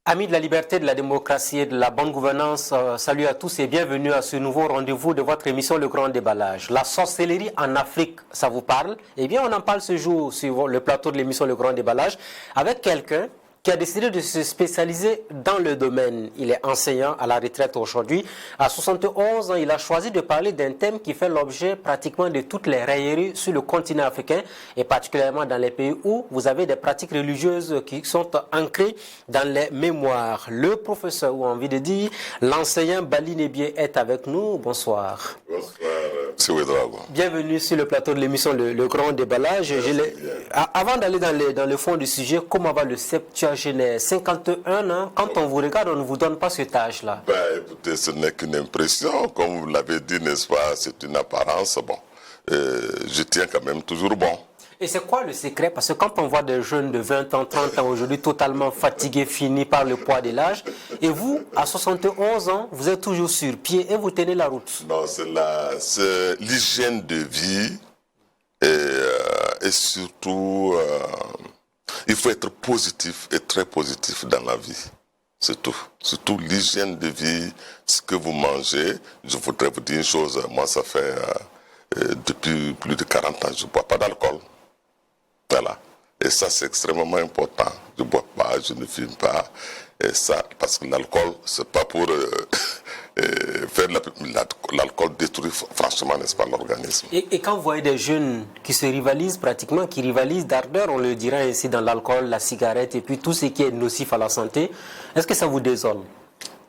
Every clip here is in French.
Amis de la liberté, de la démocratie et de la bonne gouvernance, salut à tous et bienvenue à ce nouveau rendez-vous de votre émission Le Grand Déballage. La sorcellerie en Afrique, ça vous parle? Eh bien, on en parle ce jour sur le plateau de l'émission Le Grand Déballage avec quelqu'un qui a décidé de se spécialiser dans le domaine. Il est enseignant à la retraite aujourd'hui. À 71 ans, il a choisi de parler d'un thème qui fait l'objet pratiquement de toutes les railleries sur le continent africain et particulièrement dans les pays où vous avez des pratiques religieuses qui sont ancrées dans les mémoires. Le professeur, ou envie de dire, l'enseignant Bali Nebié est avec nous. Bonsoir. Bonsoir, M. Ouedraogo. Bienvenue sur le plateau de l'émission Le Grand Déballage. Avant d'aller dans le fond du sujet, comment va le septuagénaire 51 ans, quand on vous regarde, on ne vous donne pas cet âge-là. Écoutez, ce n'est qu'une impression, comme vous l'avez dit, n'est-ce pas, c'est une apparence. Bon, je tiens quand même toujours bon. Et c'est quoi le secret? Parce que quand on voit des jeunes de 20 ans, 30 ans aujourd'hui totalement fatigués, finis par le poids de l'âge, et vous, à 71 ans, vous êtes toujours sur pied et vous tenez la route. Non, c'est l'hygiène de vie et surtout... il faut être positif et très positif dans la vie. C'est tout. Surtout l'hygiène de vie, ce que vous mangez. Je voudrais vous dire une chose. Moi, ça fait depuis plus de 40 ans, je ne bois pas d'alcool. Voilà. Et ça, c'est extrêmement important. Je ne bois pas, je ne fume pas. Et ça, parce que l'alcool, c'est pas pour faire l'alcool détruit franchement, n'est-ce pas, l'organisme. Et quand vous voyez des jeunes qui se rivalisent pratiquement, qui rivalisent d'ardeur, on le dirait ainsi, dans l'alcool, la cigarette et puis tout ce qui est nocif à la santé, est-ce que ça vous désole?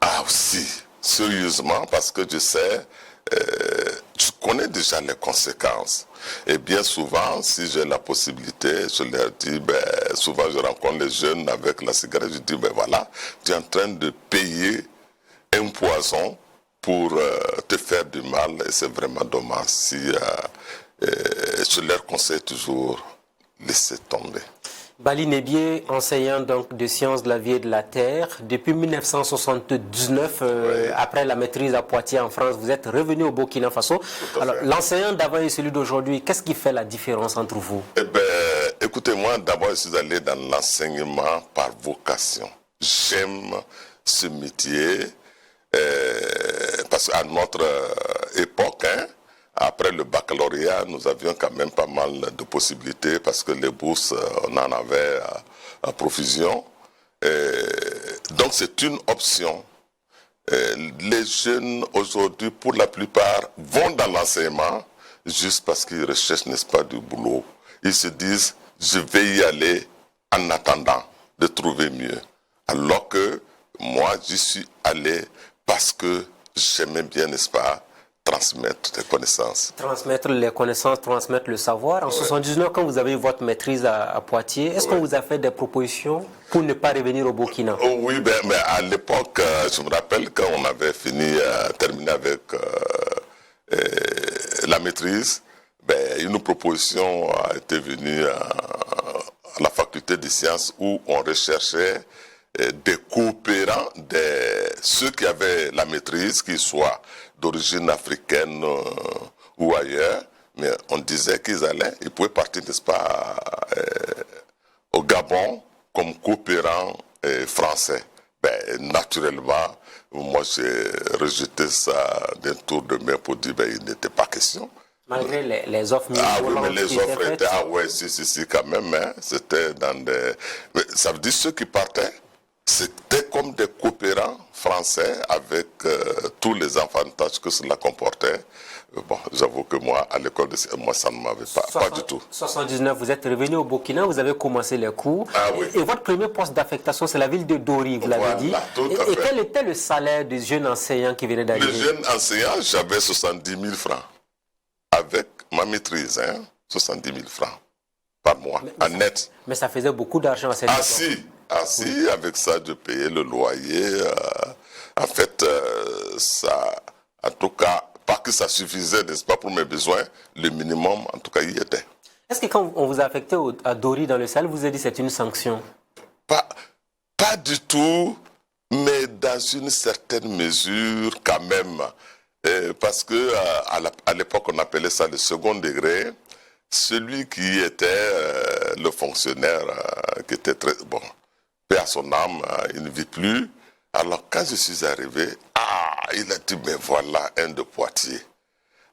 Ah si, sérieusement, parce que je sais, je connais déjà les conséquences. Et bien souvent, si j'ai la possibilité, je leur dis, souvent je rencontre les jeunes avec la cigarette, je dis, voilà, tu es en train de payer un poison pour te faire du mal, et c'est vraiment dommage. Si je leur conseille toujours, laissez tomber. Bali Nebié, enseignant donc de sciences de la vie et de la terre, depuis 1979, après la maîtrise à Poitiers en France, vous êtes revenu au Burkina Faso. Alors, l'enseignant d'avant et celui d'aujourd'hui, qu'est-ce qui fait la différence entre vous? Écoutez, moi, d'abord, je suis allé dans l'enseignement par vocation. J'aime ce métier parce qu'à notre époque, après le baccalauréat, nous avions quand même pas mal de possibilités parce que les bourses, on en avait à profusion. Donc c'est une option. Les jeunes aujourd'hui, pour la plupart, vont dans l'enseignement juste parce qu'ils recherchent, n'est-ce pas, du boulot. Ils se disent, je vais y aller en attendant de trouver mieux. Alors que moi, j'y suis allé parce que j'aimais bien, n'est-ce pas, transmettre des connaissances. Transmettre les connaissances, transmettre le savoir. En 79, quand vous avez eu votre maîtrise à Poitiers, est-ce qu'on vous a fait des propositions pour ne pas revenir au Burkina? Oui, mais à l'époque, je me rappelle quand on avait terminé avec la maîtrise, une proposition a été venue à la faculté des sciences où on recherchait des coopérants, ceux qui avaient la maîtrise, qu'ils soient d'origine africaine ou ailleurs, mais on disait ils pouvaient partir, n'est-ce pas, au Gabon comme coopérants français. Naturellement, moi j'ai rejeté ça d'un tour de main pour dire il n'était pas question. Malgré les offres oui, mais les offres étaient, si, quand même, hein, c'était dans des... Mais ça veut dire ceux qui partaient, c'était comme des coopérants français avec tous les avantages que cela comportait. Bon, j'avoue que moi, à l'école, moi, ça ne m'avait pas du tout. 79, vous êtes revenu au Burkina, vous avez commencé les cours. Oui. Et votre premier poste d'affectation, c'est la ville de Dori, vous l'avez dit. Et quel était le salaire des jeunes enseignants qui venaient d'arriver? Les jeunes enseignants, j'avais 70 000 francs. Avec ma maîtrise, 70 000 francs par mois, en net. Mais ça faisait beaucoup d'argent à cette époque. Si, avec ça, je payais le loyer. En fait, ça, en tout cas, pas que ça suffisait, n'est-ce pas, pour mes besoins, le minimum, en tout cas, y était. Est-ce que quand on vous a affecté à Dori dans le Sahel, vous avez dit que c'est une sanction? Pas du tout, mais dans une certaine mesure quand même. Parce que à l'époque, on appelait ça le second degré. Celui qui était le fonctionnaire, qui était très bon, paix à son âme, il ne vit plus. Alors quand je suis arrivé, il a dit, mais voilà un de Poitiers.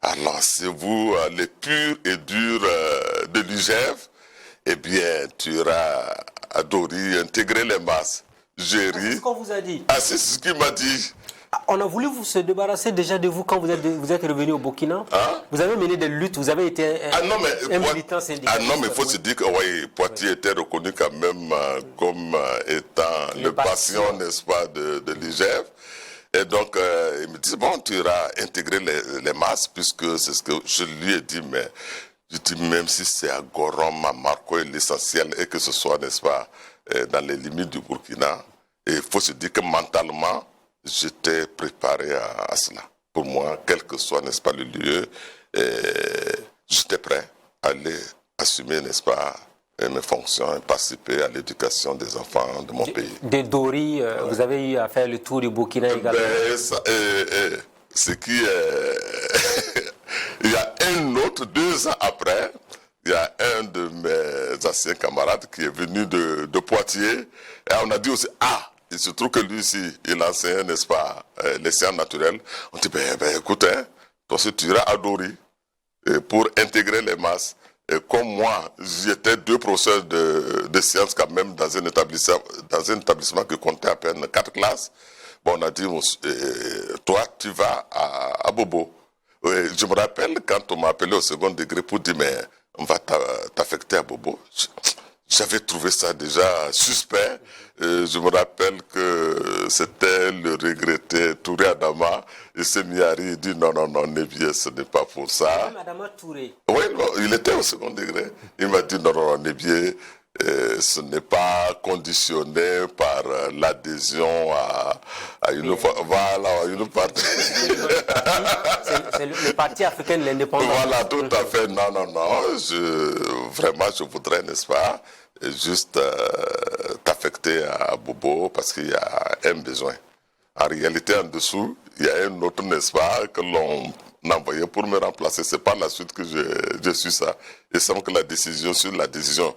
Alors c'est vous, les purs et durs de l'UGF, eh bien tu iras à Dori intégrer les masses. J'ai ri. C'est ce qu'on vous a dit? C'est ce qu'il m'a dit. On a voulu vous se débarrasser déjà de vous quand vous êtes revenu au Burkina. Vous avez mené des luttes, vous avez été un militant syndical. Non, mais il faut se dire que Poitiers était reconnu quand même comme étant le patient, n'est-ce pas, de l'IGF. Et donc, il me dit, bon, tu iras intégrer les masses, puisque c'est ce que je lui ai dit, mais je dis, même si c'est à Gorom, à Marco, l'essentiel, et que ce soit, n'est-ce pas, dans les limites du Burkina, il faut se dire que mentalement, j'étais préparé à cela. Pour moi, quel que soit, n'est-ce pas, le lieu, j'étais prêt à aller assumer, n'est-ce pas, mes fonctions et participer à l'éducation des enfants de mon pays. De Dori, vous avez eu à faire le tour du Burkina également. C'est qui il y a un autre, 2 ans après, il y a un de mes anciens camarades qui est venu de Poitiers, et on a dit aussi, il se trouve que lui ici, il enseigne, n'est-ce pas, les sciences naturelles. On dit, écoute, toi aussi tu iras à Dori pour intégrer les masses. Et comme moi, j'étais 2 professeurs de sciences quand même dans un établissement qui comptait à peine 4 classes. Bon, on a dit, toi, tu vas à Bobo. Je me rappelle quand on m'a appelé au second degré pour dire, mais on va t'affecter à Bobo. J'avais trouvé ça déjà suspect. Je me rappelle que c'était le regretté Touré Adama. Et Semiari dit non, Nebié, ce n'est pas pour ça. Madame Touré. Oui, il était au second degré. Il m'a dit non, Nebié, ce n'est pas conditionné par l'adhésion à une partie. C'est le parti africain de l'indépendance. Voilà, tout à fait. Non. Vraiment, je voudrais, n'est-ce pas, juste t'affecter à Bobo parce qu'il y a un besoin. En réalité, en dessous, il y a un autre, n'est-ce pas, que l'on envoyé pour me remplacer. C'est par la suite que je suis ça. Il semble que sur la décision,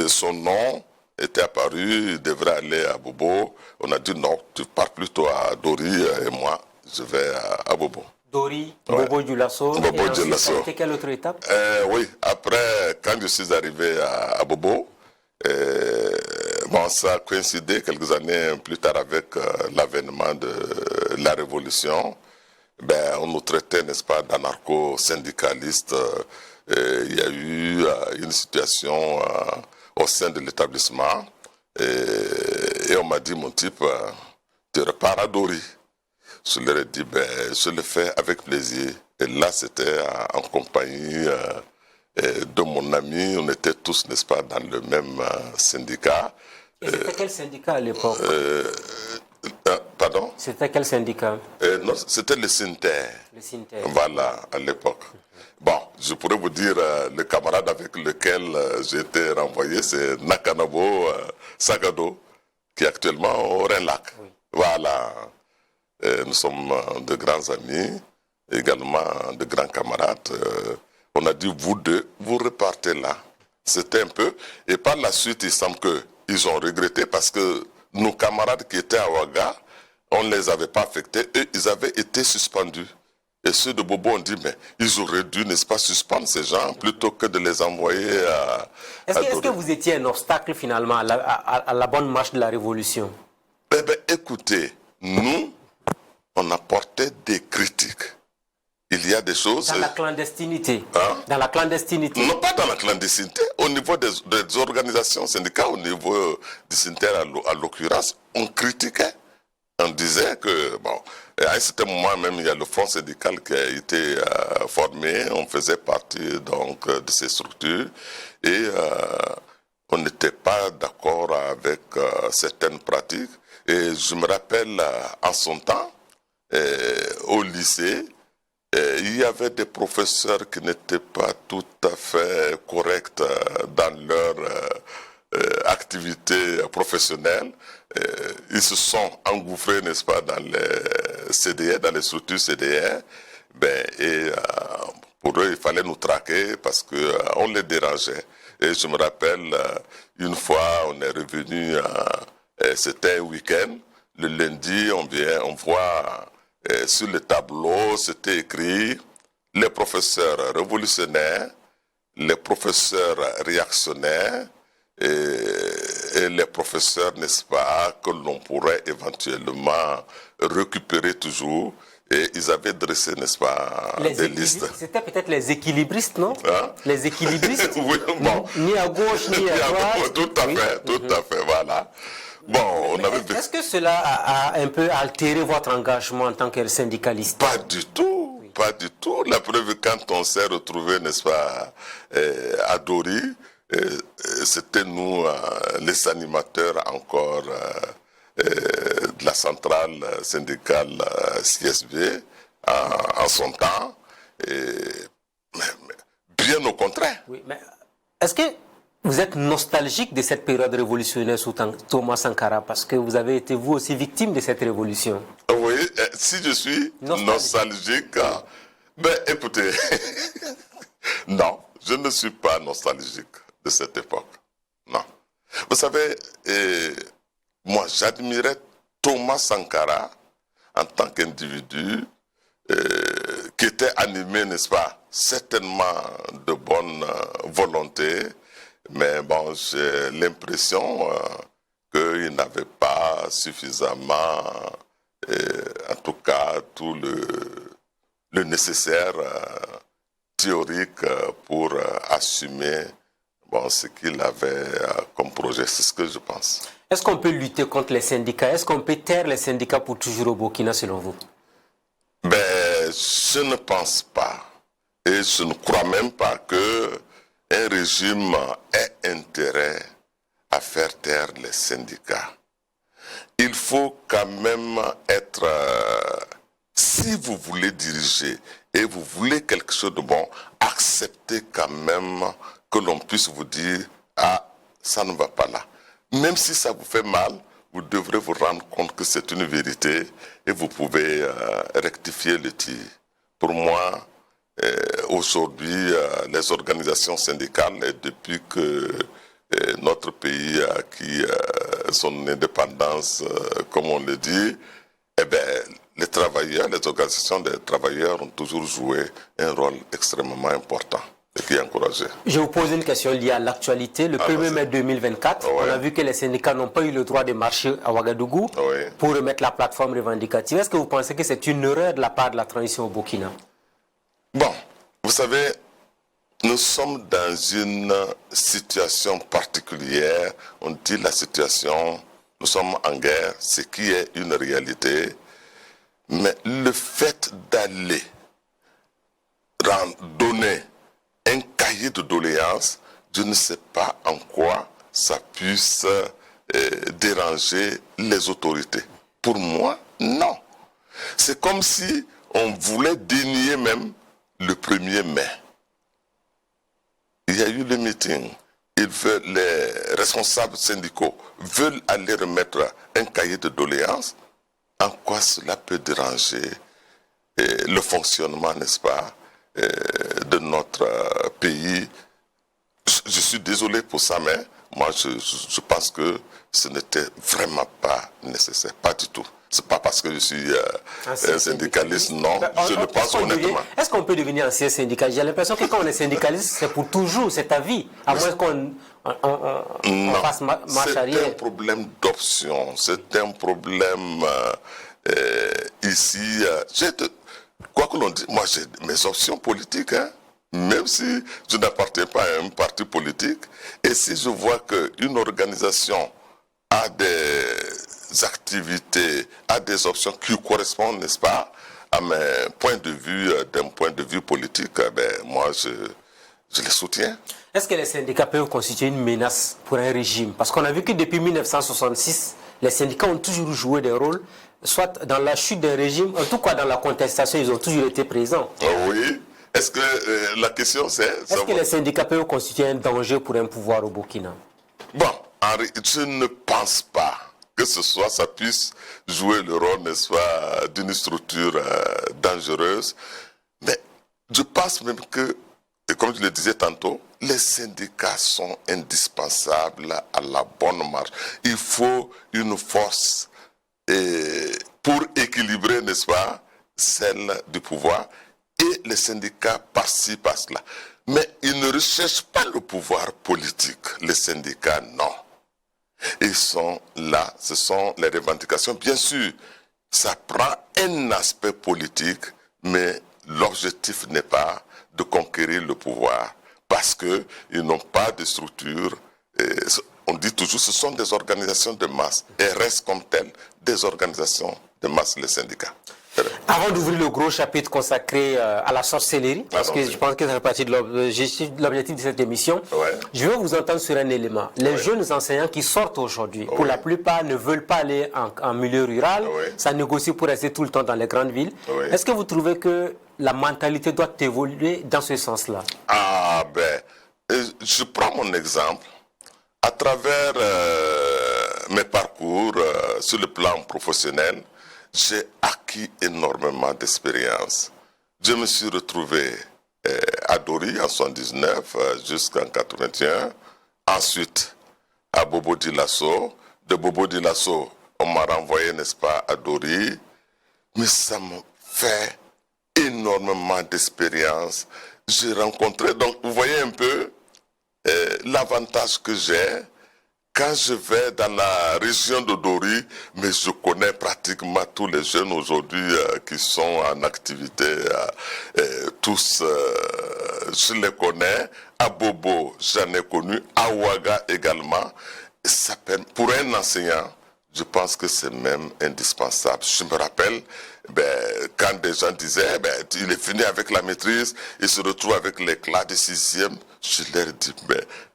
son nom était apparu, il devrait aller à Bobo. On a dit non, tu pars plutôt à Dori et moi, je vais à Bobo. Dori, Bobo Dioulasso. Bobo Dioulasso. C'était quelle autre étape? Oui, après, quand je suis arrivé à Bobo, ça a coïncidé quelques années plus tard avec l'avènement de la révolution. On nous traitait, n'est-ce pas, d'anarcho-syndicalistes. Il y a eu une situation au sein de l'établissement. Et on m'a dit, mon type, tu repars à Dori. Je leur ai dit, je le fais avec plaisir. Et là, c'était en compagnie de mon ami. On était tous, n'est-ce pas, dans le même syndicat. Et c'était quel syndicat à l'époque? Pardon? C'était quel syndicat? Non, c'était le Sinter. Le Sinter. Voilà, à l'époque. Bon, je pourrais vous dire, le camarade avec lequel j'ai été renvoyé, c'est Nakanabo Sagado, qui est actuellement au Renlac. Oui. Voilà. Nous sommes de grands amis, également de grands camarades. On a dit, vous deux, vous repartez là. C'était un peu... Et par la suite, il semble qu'ils ont regretté parce que nos camarades qui étaient à Ouaga, on ne les avait pas affectés et ils avaient été suspendus. Et ceux de Bobo ont dit, mais ils auraient dû, n'est-ce pas, suspendre ces gens plutôt que de les envoyer à... Est-ce que vous étiez un obstacle finalement à la bonne marche de la révolution? Écoutez, nous, on apportait des critiques. Il y a des choses... Dans la clandestinité. Dans la clandestinité. Non, pas dans la clandestinité. Au niveau des organisations syndicales, au niveau du syndicat à l'occurrence, on critiquait. On disait que, à un certain moment même, il y a le front syndical qui a été formé. On faisait partie donc de ces structures. Et on n'était pas d'accord avec certaines pratiques. Et je me rappelle, en son temps, au lycée, il y avait des professeurs qui n'étaient pas tout à fait corrects dans leur activité professionnelle. Ils se sont engouffrés, n'est-ce pas, dans les CDR, dans les structures CDR. Pour eux, il fallait nous traquer parce qu'on les dérangeait. Et je me rappelle, une fois, on est revenu, c'était un week-end. Le lundi, on voit sur le tableau, c'était écrit les professeurs révolutionnaires, les professeurs réactionnaires et les professeurs, n'est-ce pas, que l'on pourrait éventuellement récupérer toujours. Et ils avaient dressé, n'est-ce pas, des listes. C'était peut-être les équilibristes, non? Hein? Les équilibristes. Oui, bon. Ni à gauche, ni à droite. Tout à fait, tout à fait, voilà. Bon, Est-ce que cela a un peu altéré votre engagement en tant que syndicaliste? Pas du tout, oui. Pas du tout. La preuve, quand on s'est retrouvé, n'est-ce pas, à Dori, c'était nous, les animateurs encore de la centrale syndicale CSB en son temps. Bien au contraire. Oui, mais est-ce que vous êtes nostalgique de cette période révolutionnaire sous Thomas Sankara parce que vous avez été vous aussi victime de cette révolution? Oui, si je suis nostalgique, écoutez, non, je ne suis pas nostalgique de cette époque. Non. Vous savez, moi j'admirais Thomas Sankara en tant qu'individu qui était animé, n'est-ce pas, certainement de bonne volonté. Mais bon, j'ai l'impression qu'il n'avait pas suffisamment, en tout cas, tout le nécessaire théorique pour assumer ce qu'il avait comme projet. C'est ce que je pense. Est-ce qu'on peut lutter contre les syndicats? Est-ce qu'on peut taire les syndicats pour toujours au Burkina, selon vous? Je ne pense pas. Et je ne crois même pas que un régime ait intérêt à faire taire les syndicats. Il faut quand même être, si vous voulez diriger et vous voulez quelque chose de bon, acceptez quand même que l'on puisse vous dire « Ah, ça ne va pas là ». Même si ça vous fait mal, vous devrez vous rendre compte que c'est une vérité et vous pouvez rectifier le tir. Pour moi, aujourd'hui, les organisations syndicales, depuis que notre pays a acquis son indépendance, comme on le dit, les travailleurs, les organisations des travailleurs ont toujours joué un rôle extrêmement important et qui est encouragé. Je vous pose une question liée à l'actualité. Le 1er mai 2024, on a vu que les syndicats n'ont pas eu le droit de marcher à Ouagadougou pour remettre la plateforme revendicative. Est-ce que vous pensez que c'est une erreur de la part de la transition au Burkina? Bon, vous savez, nous sommes dans une situation particulière. On dit la situation, nous sommes en guerre, ce qui est une réalité. Mais le fait d'aller donner un cahier de doléances, je ne sais pas en quoi ça puisse déranger les autorités. Pour moi, non. C'est comme si on voulait dénier même le 1er mai. Il y a eu le meeting. Les responsables syndicaux veulent aller remettre un cahier de doléances. En quoi cela peut déranger le fonctionnement, n'est-ce pas, de notre pays? Je suis désolé pour ça, mais moi je pense que ce n'était vraiment pas nécessaire, pas du tout. C'est pas parce que je suis un syndicaliste, non, je le pense honnêtement. Est-ce qu'on peut devenir ancien syndicaliste? J'ai l'impression que quand on est syndicaliste, c'est pour toujours, c'est ta vie, à moins qu'on fasse marche arrière. C'est un problème d'option, c'est un problème ici. Quoi que l'on dise, moi j'ai mes options politiques, hein, même si je n'appartiens pas à un parti politique. Et si je vois qu'une organisation a des activités, a des options qui correspondent, n'est-ce pas, à mes points de vue, d'un point de vue politique, moi je les soutiens. Est-ce que les syndicats peuvent constituer une menace pour un régime? Parce qu'on a vu que depuis 1966, les syndicats ont toujours joué des rôles soit dans la chute d'un régime, en tout cas dans la contestation, ils ont toujours été présents. Oui. Est-ce que la question c'est... Est-ce que les syndicats peuvent constituer un danger pour un pouvoir au Burkina? Bon, Henri, je ne pense pas que ça puisse jouer le rôle, n'est-ce pas, d'une structure dangereuse. Mais je pense même que, et comme je le disais tantôt, les syndicats sont indispensables à la bonne marche. Il faut une force pour équilibrer, n'est-ce pas, celle du pouvoir. Et les syndicats participent à cela. Mais ils ne recherchent pas le pouvoir politique. Les syndicats, non. Ils sont là, ce sont les revendications. Bien sûr, ça prend un aspect politique, mais l'objectif n'est pas de conquérir le pouvoir parce qu'ils n'ont pas de structure. On dit toujours que ce sont des organisations de masse et restent comme telles des organisations de masse, les syndicats. Avant d'ouvrir le gros chapitre consacré à la sorcellerie, parce que je pense que ça fait partie de l'objectif de cette émission, je veux vous entendre sur un élément. Les jeunes enseignants qui sortent aujourd'hui, pour la plupart ne veulent pas aller en milieu rural, ça négocie pour rester tout le temps dans les grandes villes. Est-ce que vous trouvez que la mentalité doit évoluer dans ce sens-là? Ah ben, je prends mon exemple. À travers mes parcours sur le plan professionnel, j'ai acquis énormément d'expérience. Je me suis retrouvé à Dori en 79 jusqu'en 81. Ensuite, à Bobo-Dioulasso. De Bobo-Dioulasso, on m'a renvoyé, n'est-ce pas, à Dori. Mais ça m'a fait énormément d'expérience. J'ai rencontré, donc vous voyez un peu l'avantage que j'ai. Quand je vais dans la région de Dori, mais je connais pratiquement tous les jeunes aujourd'hui qui sont en activité, tous, je les connais. À Bobo, j'en ai connu, à Ouaga également. Ça, pour un enseignant, je pense que c'est même indispensable. Je me rappelle, quand des gens disaient, il est fini avec la maîtrise, il se retrouve avec les classes de 6e, je leur dis,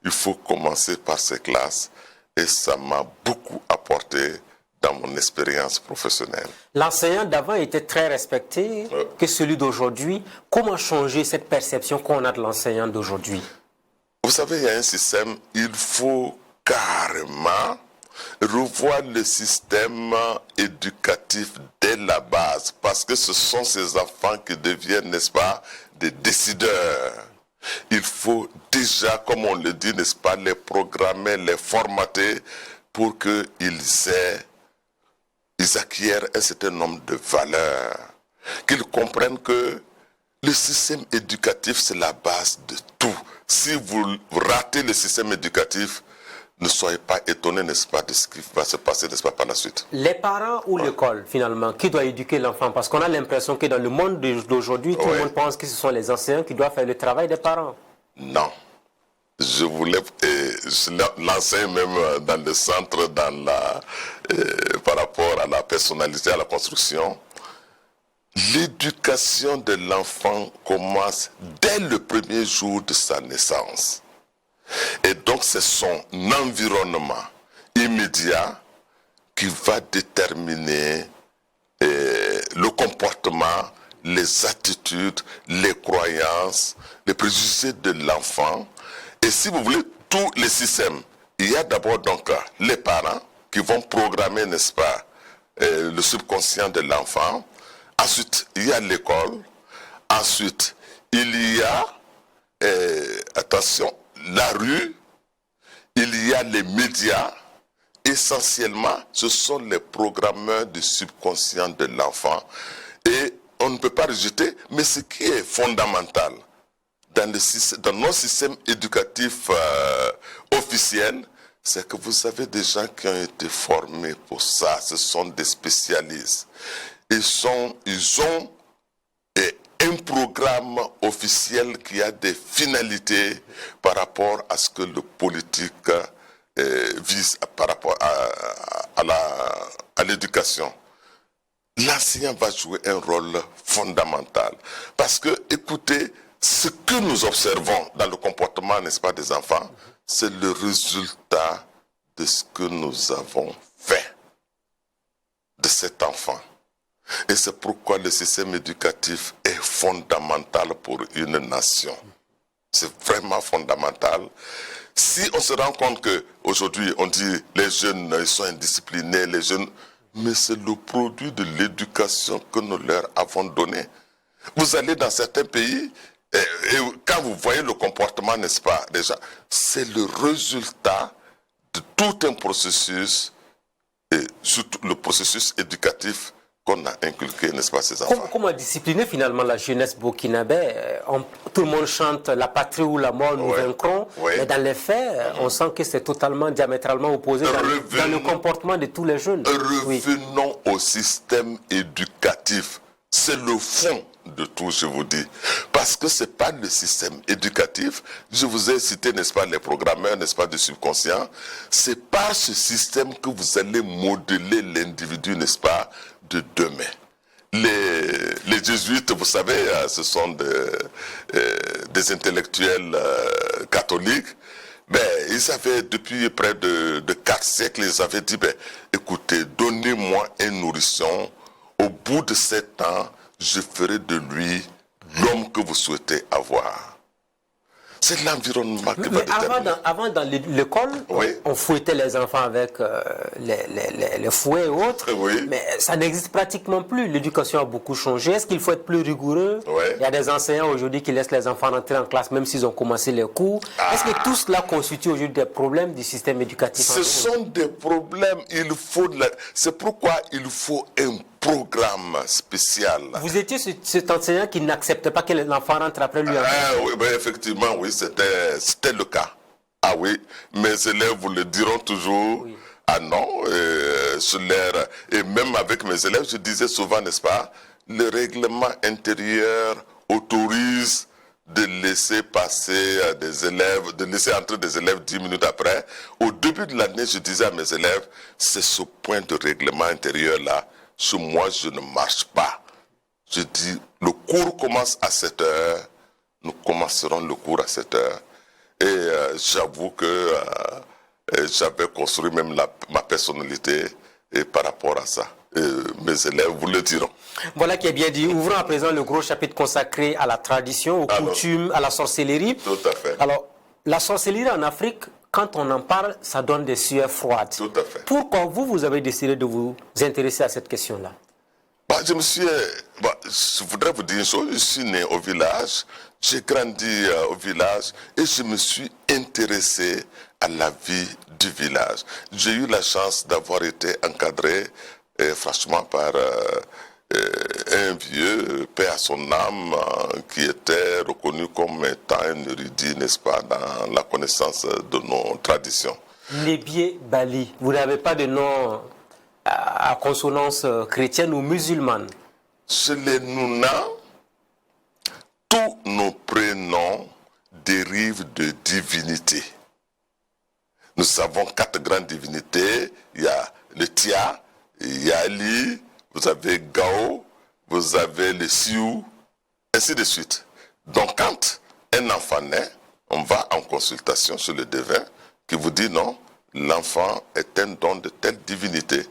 il faut commencer par ces classes. Et ça m'a beaucoup apporté dans mon expérience professionnelle. L'enseignant d'avant était très respecté que celui d'aujourd'hui. Comment changer cette perception qu'on a de l'enseignant d'aujourd'hui? Vous savez, il y a un système, il faut carrément revoir le système éducatif dès la base, parce que ce sont ces enfants qui deviennent, n'est-ce pas, des décideurs. Il faut déjà, comme on le dit, n'est-ce pas, les programmer, les formater pour qu'ils acquièrent un certain nombre de valeurs. Qu'ils comprennent que le système éducatif, c'est la base de tout. Si vous ratez le système éducatif, ne soyez pas étonnés, n'est-ce pas, de ce qui va se passer, n'est-ce pas, par la suite. Les parents ou l'école, finalement, qui doit éduquer l'enfant? Parce qu'on a l'impression que dans le monde d'aujourd'hui, tout le monde pense que ce sont les enseignants qui doivent faire le travail des parents. Non. Je voulais, je l'enseigne même dans le centre, par rapport à la personnalité, à la construction. L'éducation de l'enfant commence dès le premier jour de sa naissance. Et donc c'est son environnement immédiat qui va déterminer le comportement, les attitudes, les croyances, les préjugés de l'enfant. Et si vous voulez, tous les systèmes, il y a d'abord donc les parents qui vont programmer, n'est-ce pas, le subconscient de l'enfant. Ensuite, il y a l'école. Ensuite, il y a, attention, la rue, il y a les médias. Essentiellement, ce sont les programmeurs du subconscient de l'enfant. Et on ne peut pas rejeter, mais ce qui est fondamental dans nos systèmes éducatifs officiels, c'est que vous avez des gens qui ont été formés pour ça. Ce sont des spécialistes. Ils ont un programme officiel qui a des finalités par rapport à ce que le politique vise par rapport à l'éducation. L'enseignant va jouer un rôle fondamental. Parce que, écoutez, ce que nous observons dans le comportement, n'est-ce pas, des enfants, c'est le résultat de ce que nous avons fait. de cet enfant. Et c'est pourquoi le système éducatif est fondamental pour une nation. C'est vraiment fondamental. Si on se rend compte qu'aujourd'hui, on dit les jeunes ils sont indisciplinés, les jeunes, mais c'est le produit de l'éducation que nous leur avons donné. Vous allez dans certains pays, et quand vous voyez le comportement, n'est-ce pas, déjà, c'est le résultat de tout un processus, et surtout le processus éducatif qu'on a inculqué, n'est-ce pas, ces enfants. Comment discipliner finalement la jeunesse burkinabé? Tout le monde chante la patrie ou la mort, nous vaincrons, mais dans les faits, on sent que c'est totalement diamétralement opposé dans le comportement de tous les jeunes. Revenons au système éducatif. C'est le fond de tout, je vous dis. Parce que ce n'est pas le système éducatif. Je vous ai cité, n'est-ce pas, les programmeurs, n'est-ce pas, du subconscient. C'est par ce système que vous allez modeler l'individu, n'est-ce pas, de demain. Les jésuites, vous savez, ce sont des intellectuels catholiques. Ben, ils avaient, depuis près de 4 siècles, ils avaient dit, ben, écoutez, donnez-moi un nourrisson. Au bout de 7 ans, je ferai de lui l'homme que vous souhaitez avoir. C'est l'environnement que va déterminer. Avant, dans l'école, on fouettait les enfants avec les fouets et autres, mais ça n'existe pratiquement plus. L'éducation a beaucoup changé. Est-ce qu'il faut être plus rigoureux? Il y a des enseignants aujourd'hui qui laissent les enfants rentrer en classe même s'ils ont commencé les cours. Est-ce que tout cela constitue aujourd'hui des problèmes du système éducatif? Ce sont des problèmes. C'est pourquoi il faut un programme spécial. Vous étiez cet enseignant qui n'acceptait pas que l'enfant rentre après lui. Oui, ben effectivement, oui, c'était le cas. Ah oui, mes élèves vous le diront toujours. Oui. Ah non, et même avec mes élèves, je disais souvent, n'est-ce pas, le règlement intérieur autorise de laisser passer des élèves, de laisser entrer des élèves 10 minutes après. Au début de l'année, je disais à mes élèves, c'est ce point de règlement intérieur-là. Sur moi, je ne marche pas. Je dis, le cours commence à 7 heures. Nous commencerons le cours à 7 heures. Et j'avoue que j'avais construit même ma personnalité par rapport à ça. Et mes élèves vous le diront. Voilà qui est bien dit. Ouvrons à présent le gros chapitre consacré à la tradition, aux coutumes, à la sorcellerie. Tout à fait. Alors, la sorcellerie en Afrique, quand on en parle, ça donne des sueurs froides. Tout à fait. Pourquoi vous avez décidé de vous intéresser à cette question-là? Je voudrais vous dire une chose. Je suis né au village, j'ai grandi au village et je me suis intéressé à la vie du village. J'ai eu la chance d'avoir été encadré, franchement, par un vieux, paix à son âme, qui était reconnu comme étant un érudit, n'est-ce pas, dans la connaissance de nos traditions. Lébié Bali, vous n'avez pas de nom à consonance chrétienne ou musulmane? Chez les Nouna, tous nos prénoms dérivent de divinités. Nous avons 4 grandes divinités. Il y a le Tia, il y a Ali, vous avez Gao, vous avez le Sioux, ainsi de suite. Donc quand un enfant naît, on va en consultation sur le devin qui vous dit non, l'enfant est un don de telle divinité.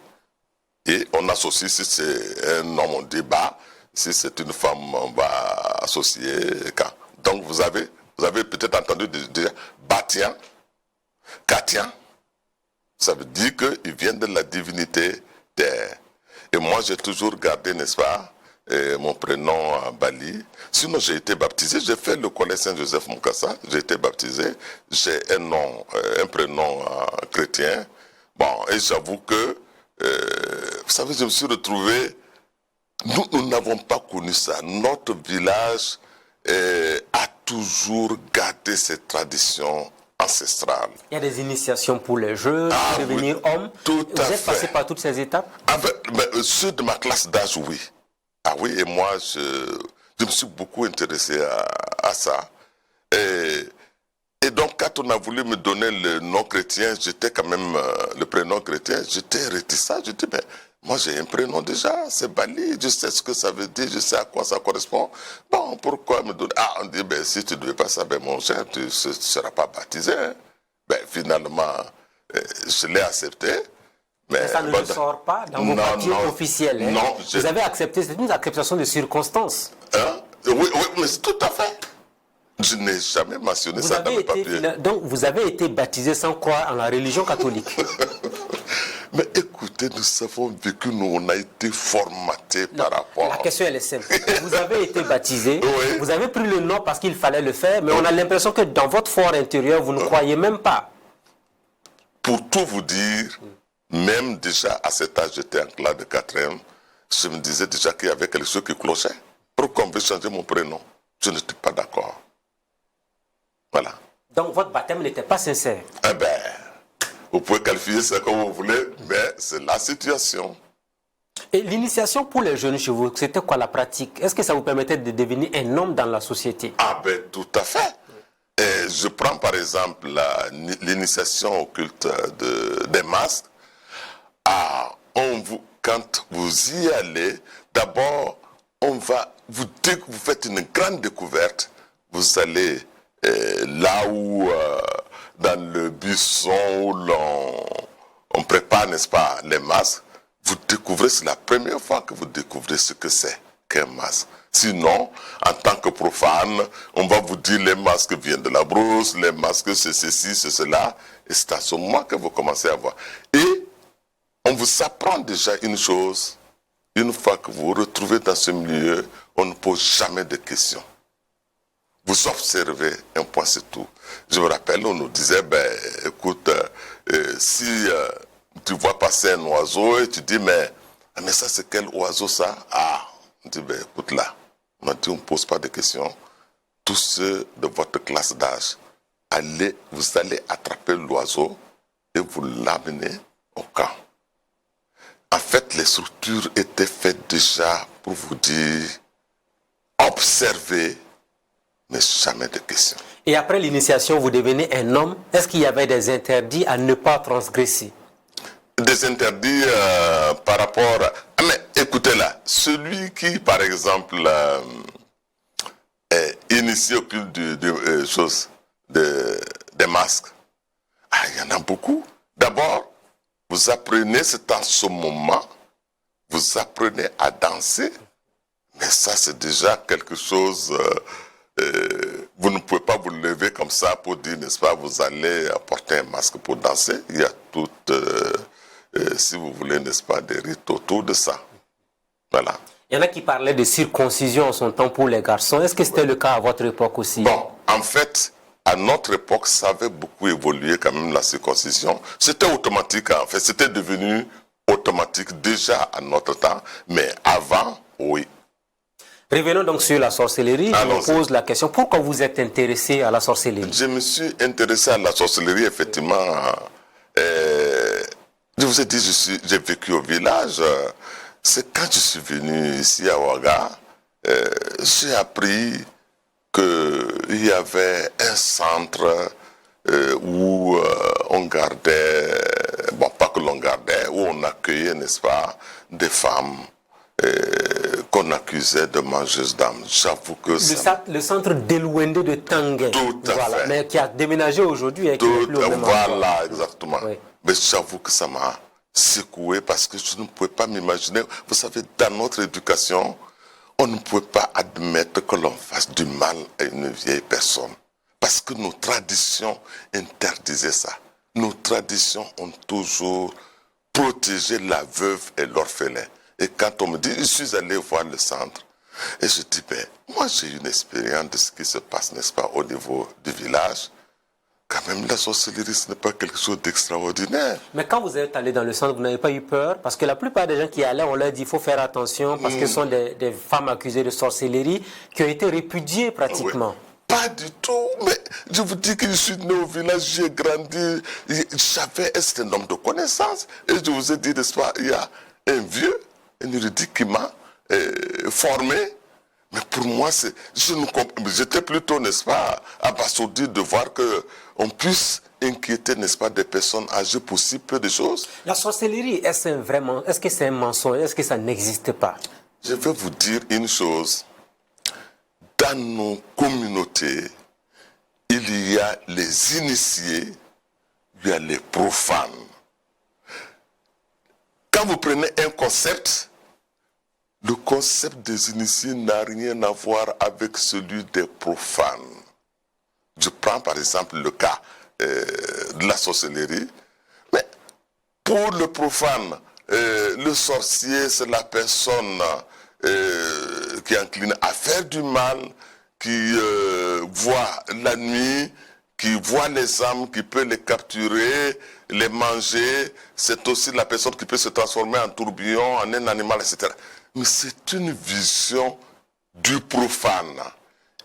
Et on associe, si c'est un homme, on débat, si c'est une femme, on va associer quand. Donc vous avez peut-être entendu déjà Batian, Katian, ça veut dire qu'ils viennent de la divinité terre. Et moi j'ai toujours gardé, n'est-ce pas, mon prénom à Bali. Sinon j'ai été baptisé, j'ai fait le collège Saint-Joseph Moukassa, j'ai été baptisé, j'ai un prénom chrétien. Bon, et j'avoue que vous savez, je me suis retrouvé, nous n'avons pas connu ça. Notre village a toujours gardé cette tradition ancestrale. Il y a des initiations pour les jeunes, pour devenir homme. Tout à fait. Vous êtes passé par toutes ces étapes? Ceux de ma classe d'âge, oui. Ah oui, et moi, je me suis beaucoup intéressé à ça. Et donc, quand on a voulu me donner le nom chrétien, j'étais quand même, le prénom chrétien, j'étais réticent. Je dis, mais moi j'ai un prénom déjà, c'est Bali, je sais ce que ça veut dire, je sais à quoi ça correspond. Bon, pourquoi me donner? Ah, on dit, ben, si tu ne veux pas ça, ben, mon cher, tu ne seras pas baptisé. Hein. Ben, finalement, je l'ai accepté. Mais ça ne ressort pas dans vos papiers officiels. Hein. Non, vous avez accepté, c'est une acceptation de circonstance. Hein? Oui, mais c'est tout à fait. Je n'ai jamais mentionné ça dans mes papiers. Donc, vous avez été baptisé sans croire en la religion catholique. Mais écoutez, nous avons vécu, nous, on a été formatés par rapport... La question, elle est simple. Vous avez été baptisé, vous avez pris le nom parce qu'il fallait le faire, mais on a l'impression que dans votre fort intérieur, vous ne croyez même pas. Pour tout vous dire, même déjà à cet âge, j'étais en classe de 4e, je me disais déjà qu'il y avait quelque chose qui clochait. Pourquoi on veut changer mon prénom? Je n'étais pas d'accord. Voilà. Donc votre baptême n'était pas sincère? Eh bien, vous pouvez qualifier ça comme vous voulez, mais c'est la situation. Et l'initiation pour les jeunes chez vous, c'était quoi la pratique? Est-ce que ça vous permettait de devenir un homme dans la société? Ah ben tout à fait. Et je prends par exemple l'initiation au culte des masques. Ah, quand vous y allez, d'abord, vous faites une grande découverte. Vous allez là où, dans le buisson où on prépare, n'est-ce pas, les masques, vous découvrez, c'est la première fois que vous découvrez ce que c'est qu'un masque. Sinon, en tant que profane, on va vous dire les masques viennent de la brousse, les masques c'est ceci, c'est cela. Et c'est à ce moment que vous commencez à voir. Et on vous apprend déjà une chose. Une fois que vous vous retrouvez dans ce milieu, on ne pose jamais de questions. Vous observez, un point c'est tout. Je me rappelle, on nous disait, écoute, si tu vois passer un oiseau et tu dis, mais ça c'est quel oiseau ça? Ah, on dit, écoute là, on a dit, on ne pose pas de questions. Tous ceux de votre classe d'âge, vous allez attraper l'oiseau et vous l'amener au camp. En fait, les structures étaient faites déjà pour vous dire, observez, mais jamais de questions. Et après l'initiation, vous devenez un homme. Est-ce qu'il y avait des interdits à ne pas transgresser? Des interdits par rapport à... Mais écoutez là, celui qui, par exemple, est initié au culte des masques, il y en a beaucoup. D'abord, vous apprenez, c'est en ce moment, vous apprenez à danser, mais ça c'est déjà quelque chose, vous ne pouvez pas vous lever comme ça pour dire, n'est-ce pas, vous allez porter un masque pour danser. Il y a tout, si vous voulez, n'est-ce pas, des rites autour de ça. Voilà. Il y en a qui parlaient de circoncision en son temps pour les garçons. Est-ce que c'était le cas à votre époque aussi? Bon, en fait, à notre époque, ça avait beaucoup évolué quand même, la circoncision. C'était automatique, en fait. C'était devenu automatique déjà à notre temps. Mais avant, oui. Revenons donc sur la sorcellerie. Je me pose la question, pourquoi vous êtes intéressé à la sorcellerie? Je me suis intéressé à la sorcellerie, effectivement. Je vous ai dit, j'ai vécu au village. C'est quand je suis venu ici à Ouaga, j'ai appris qu'il y avait un centre où on gardait, bon pas que l'on gardait, où on accueillait, n'est-ce pas, des femmes qu'on accusait de mangeuses d'âmes. J'avoue que le centre d'Elouendé de Tanguay. Tout à fait. Mais qui a déménagé aujourd'hui et qui n'est plus au même endroit. Voilà, exactement. Oui. Mais j'avoue que ça m'a secoué parce que je ne pouvais pas m'imaginer. Vous savez, dans notre éducation, on ne pouvait pas admettre que l'on fasse du mal à une vieille personne. Parce que nos traditions interdisaient ça. Nos traditions ont toujours protégé la veuve et l'orphelin. Et quand on me dit, je suis allé voir le centre, et je dis, moi j'ai une expérience de ce qui se passe, n'est-ce pas, au niveau du village. Quand même, la sorcellerie, ce n'est pas quelque chose d'extraordinaire. Mais quand vous êtes allé dans le centre, vous n'avez pas eu peur? Parce que la plupart des gens qui allaient, on leur dit, il faut faire attention, parce que ce sont des femmes accusées de sorcellerie qui ont été répudiées pratiquement. Oui. Pas du tout, mais je vous dis que je suis né au village, j'ai grandi, j'avais un homme de connaissance. Et je vous ai dit, n'est-ce pas, il y a un vieux, un érudit qui m'a formé. Mais pour moi, j'étais plutôt, n'est-ce pas, abasourdi de voir qu'on puisse inquiéter, n'est-ce pas, des personnes âgées pour si peu de choses. La sorcellerie, est-ce que c'est un mensonge? Est-ce que ça n'existe pas? Je vais vous dire une chose. Dans nos communautés, il y a les initiés, il y a les profanes. quand vous prenez un concept, le concept des initiés n'a rien à voir avec celui des profanes. Je prends par exemple le cas de la sorcellerie, mais pour le profane, le sorcier, c'est la personne qui est inclinée à faire du mal, qui voit la nuit, qui voit les âmes, qui peut les capturer, les manger. C'est aussi la personne qui peut se transformer en tourbillon, en un animal, etc. Mais c'est une vision du profane.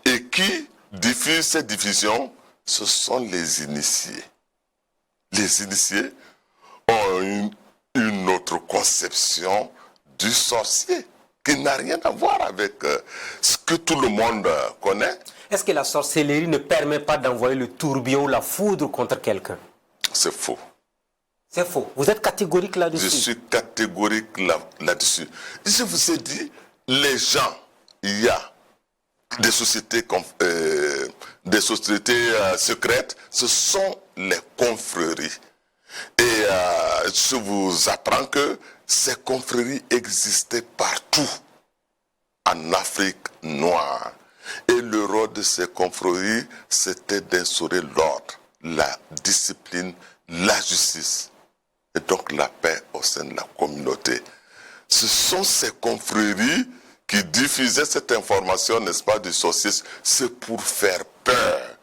Et qui diffuse cette diffusion? Ce sont les initiés. Les initiés ont une autre conception du sorcier qui n'a rien à voir avec ce que tout le monde connaît. Est-ce que la sorcellerie ne permet pas d'envoyer le tourbillon, la foudre contre quelqu'un? C'est faux. C'est faux. Vous êtes catégorique là-dessus? Je suis catégorique là-dessus. Je vous ai dit, les gens, il y a des sociétés, secrètes, ce sont les confréries. Et je vous apprends que ces confréries existaient partout en Afrique noire. Et le rôle de ces confréries, c'était d'instaurer l'ordre, la discipline, la justice et donc la paix au sein de la communauté. Ce sont ces confréries qui diffusaient cette information, n'est-ce pas, du sorcier. C'est pour faire peur.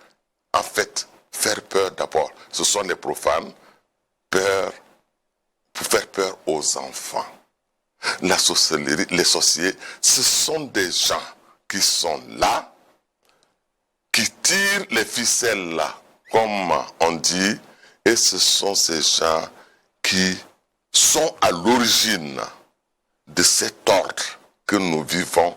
En fait, faire peur d'abord. Ce sont les profanes. Peur, pour faire peur aux enfants. La sorcellerie, les sorciers, ce sont des gens qui sont là, qui tirent les ficelles là, comme on dit, et ce sont ces gens qui sont à l'origine de cet ordre que nous vivons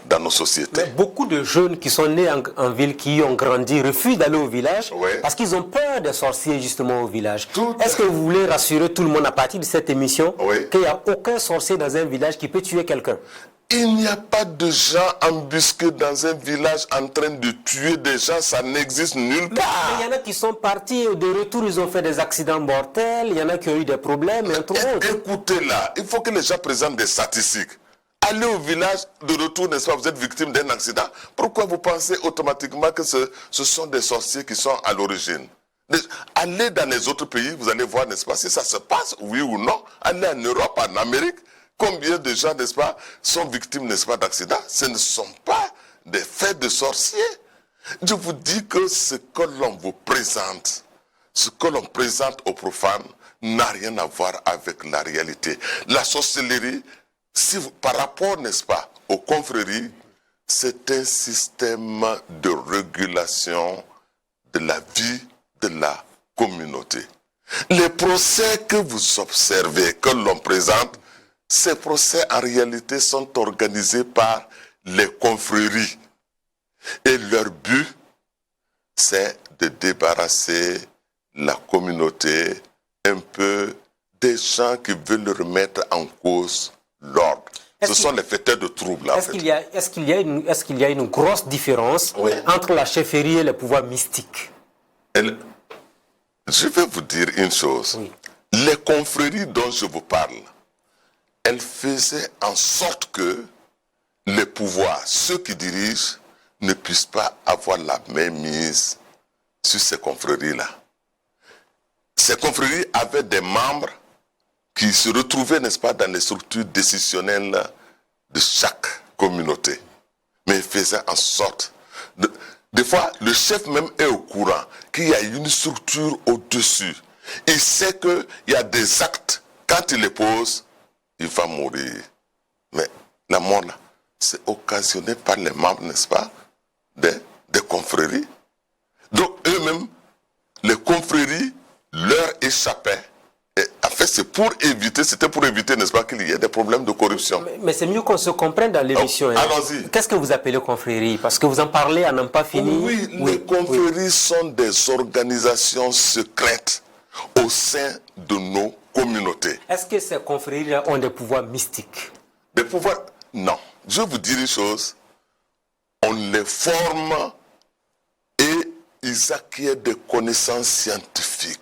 dans nos sociétés. Mais beaucoup de jeunes qui sont nés en ville, qui ont grandi, refusent d'aller au village parce qu'ils ont peur des sorciers justement au village. Est-ce que vous voulez rassurer tout le monde à partir de cette émission qu'il n'y a aucun sorcier dans un village qui peut tuer quelqu'un? Il n'y a pas de gens embusqués dans un village en train de tuer des gens, ça n'existe nulle part. Mais il y en a qui sont partis, de retour ils ont fait des accidents mortels, il y en a qui ont eu des problèmes, entre autres. Écoutez là, il faut que les gens présentent des statistiques. Allez au village, de retour, n'est-ce pas, vous êtes victime d'un accident. Pourquoi vous pensez automatiquement que ce sont des sorciers qui sont à l'origine? Allez dans les autres pays, vous allez voir, n'est-ce pas, si ça se passe, oui ou non. Allez en Europe, en Amérique. Combien de gens, n'est-ce pas, sont victimes, n'est-ce pas, d'accidents? Ce ne sont pas des faits de sorciers. Je vous dis que ce que l'on vous présente, ce que l'on présente aux profanes, n'a rien à voir avec la réalité. La sorcellerie, par rapport, n'est-ce pas, aux confréries, c'est un système de régulation de la vie de la communauté. Les procès que vous observez, que l'on présente, ces procès en réalité sont organisés par les confréries. Et leur but, c'est de débarrasser la communauté un peu des gens qui veulent remettre en cause l'ordre. Ce sont les faiteurs de troubles. Est-ce qu'il y a une grosse différence entre la chefferie et le pouvoir mystique? Je vais vous dire une chose. Les confréries dont je vous parle, elles faisaient en sorte que les pouvoirs, ceux qui dirigent, ne puissent pas avoir la même mise sur ces confréries-là. Ces confréries avaient des membres qui se retrouvaient, n'est-ce pas, dans les structures décisionnelles de chaque communauté. Mais ils faisaient en sorte... Des fois, le chef même est au courant qu'il y a une structure au-dessus. Il sait qu'il y a des actes, quand il les pose, il va mourir. Mais la mort, là, c'est occasionné par les membres, n'est-ce pas, des confréries. Donc, eux-mêmes, les confréries leur échappaient. Et en fait, c'était pour éviter, n'est-ce pas, qu'il y ait des problèmes de corruption. Mais c'est mieux qu'on se comprenne dans l'émission. Allons-y. Qu'est-ce que vous appelez confrérie? Parce que vous en parlez à n'en pas finir. Oui, les confréries sont des organisations secrètes au sein de nos communautés. Est-ce que ces confréries ont des pouvoirs mystiques? Des pouvoirs? Non. Je vais vous dire une chose. On les forme et ils acquièrent des connaissances scientifiques.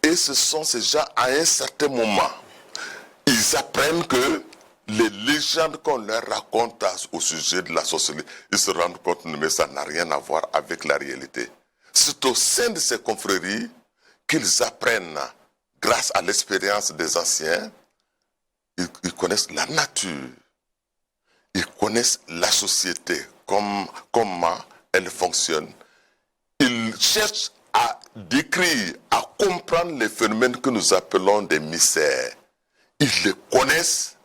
Et ce sont ces gens, à un certain moment, ils apprennent que les légendes qu'on leur raconte au sujet de la sorcellerie, ils se rendent compte que ça n'a rien à voir avec la réalité. C'est au sein de ces confréries qu'ils apprennent, grâce à l'expérience des anciens, ils connaissent la nature, ils connaissent la société, comment elle fonctionne. Ils cherchent à décrire, à comprendre les phénomènes que nous appelons des mystères. Ils les connaissent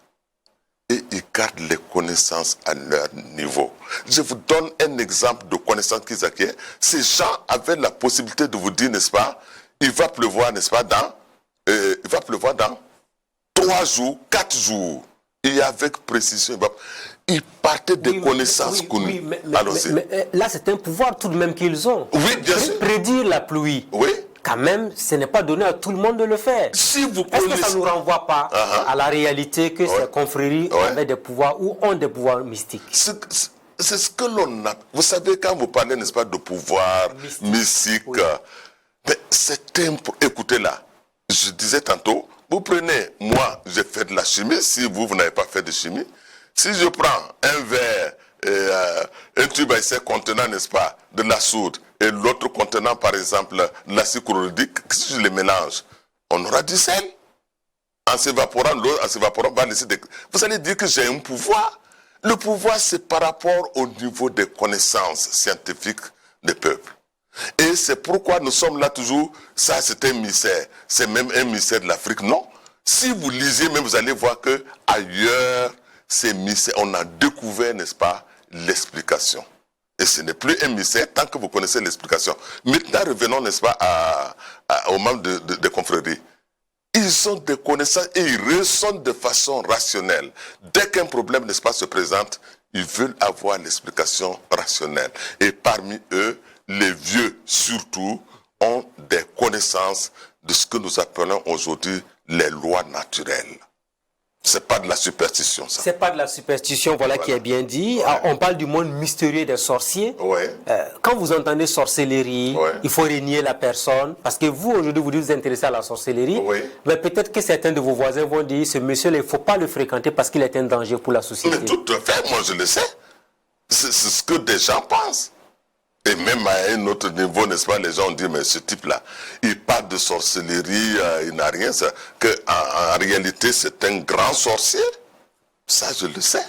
et ils gardent les connaissances à leur niveau. Je vous donne un exemple de connaissances qu'ils acquièrent. Ces gens avaient la possibilité de vous dire, n'est-ce pas, il va pleuvoir, n'est-ce pas, il va pleuvoir dans 3 jours, 4 jours. Et avec précision, ils partaient des connaissances connues. Mais là, c'est un pouvoir tout de même qu'ils ont. Oui, bien sûr. Prédire la pluie. Oui. Quand même, ce n'est pas donné à tout le monde de le faire. Si vous Est-ce que ça ne nous renvoie pas à la réalité que ces confréries avaient des pouvoirs ou ont des pouvoirs mystiques? C'est ce que l'on a. Vous savez, quand vous parlez, n'est-ce pas, de pouvoir mystique, mais c'est écoutez là, je disais tantôt, vous prenez, moi, j'ai fait de la chimie, si vous n'avez pas fait de chimie, si je prends un verre, un tube à essai contenant, n'est-ce pas, de la soude, et l'autre contenant, par exemple, de l'acide chlorhydrique, si je les mélange, on aura du sel. En s'évaporant, l'eau, en s'évaporant, va laisser des... Vous allez dire que j'ai un pouvoir. Le pouvoir, c'est par rapport au niveau des connaissances scientifiques des peuples. Et c'est pourquoi nous sommes là toujours, ça c'est un mystère, c'est même un mystère de l'Afrique, non. Si vous lisez, même vous allez voir que ailleurs, ces mystères, on a découvert, n'est-ce pas, l'explication. Et ce n'est plus un mystère tant que vous connaissez l'explication. Maintenant, revenons, n'est-ce pas, aux membres des confréries. Ils ont des connaissances et ils ressonnent de façon rationnelle. Dès qu'un problème, n'est-ce pas, se présente, ils veulent avoir l'explication rationnelle. Et parmi eux, les vieux, surtout, ont des connaissances de ce que nous appelons aujourd'hui les lois naturelles. C'est pas de la superstition, ça. C'est pas de la superstition, voilà qui est bien dit. Ouais. On parle du monde mystérieux des sorciers. Ouais. Quand vous entendez sorcellerie, il faut renier la personne. Parce que vous, aujourd'hui, vous vous intéressez à la sorcellerie. Mais peut-être que certains de vos voisins vont dire, ce monsieur-là, il ne faut pas le fréquenter parce qu'il est un danger pour la société. Mais tout à fait, moi je le sais. C'est ce que des gens pensent. Et même à un autre niveau, n'est-ce pas, les gens ont dit, mais ce type-là, il parle de sorcellerie, il n'a rien, en réalité, c'est un grand sorcier. Ça, je le sais.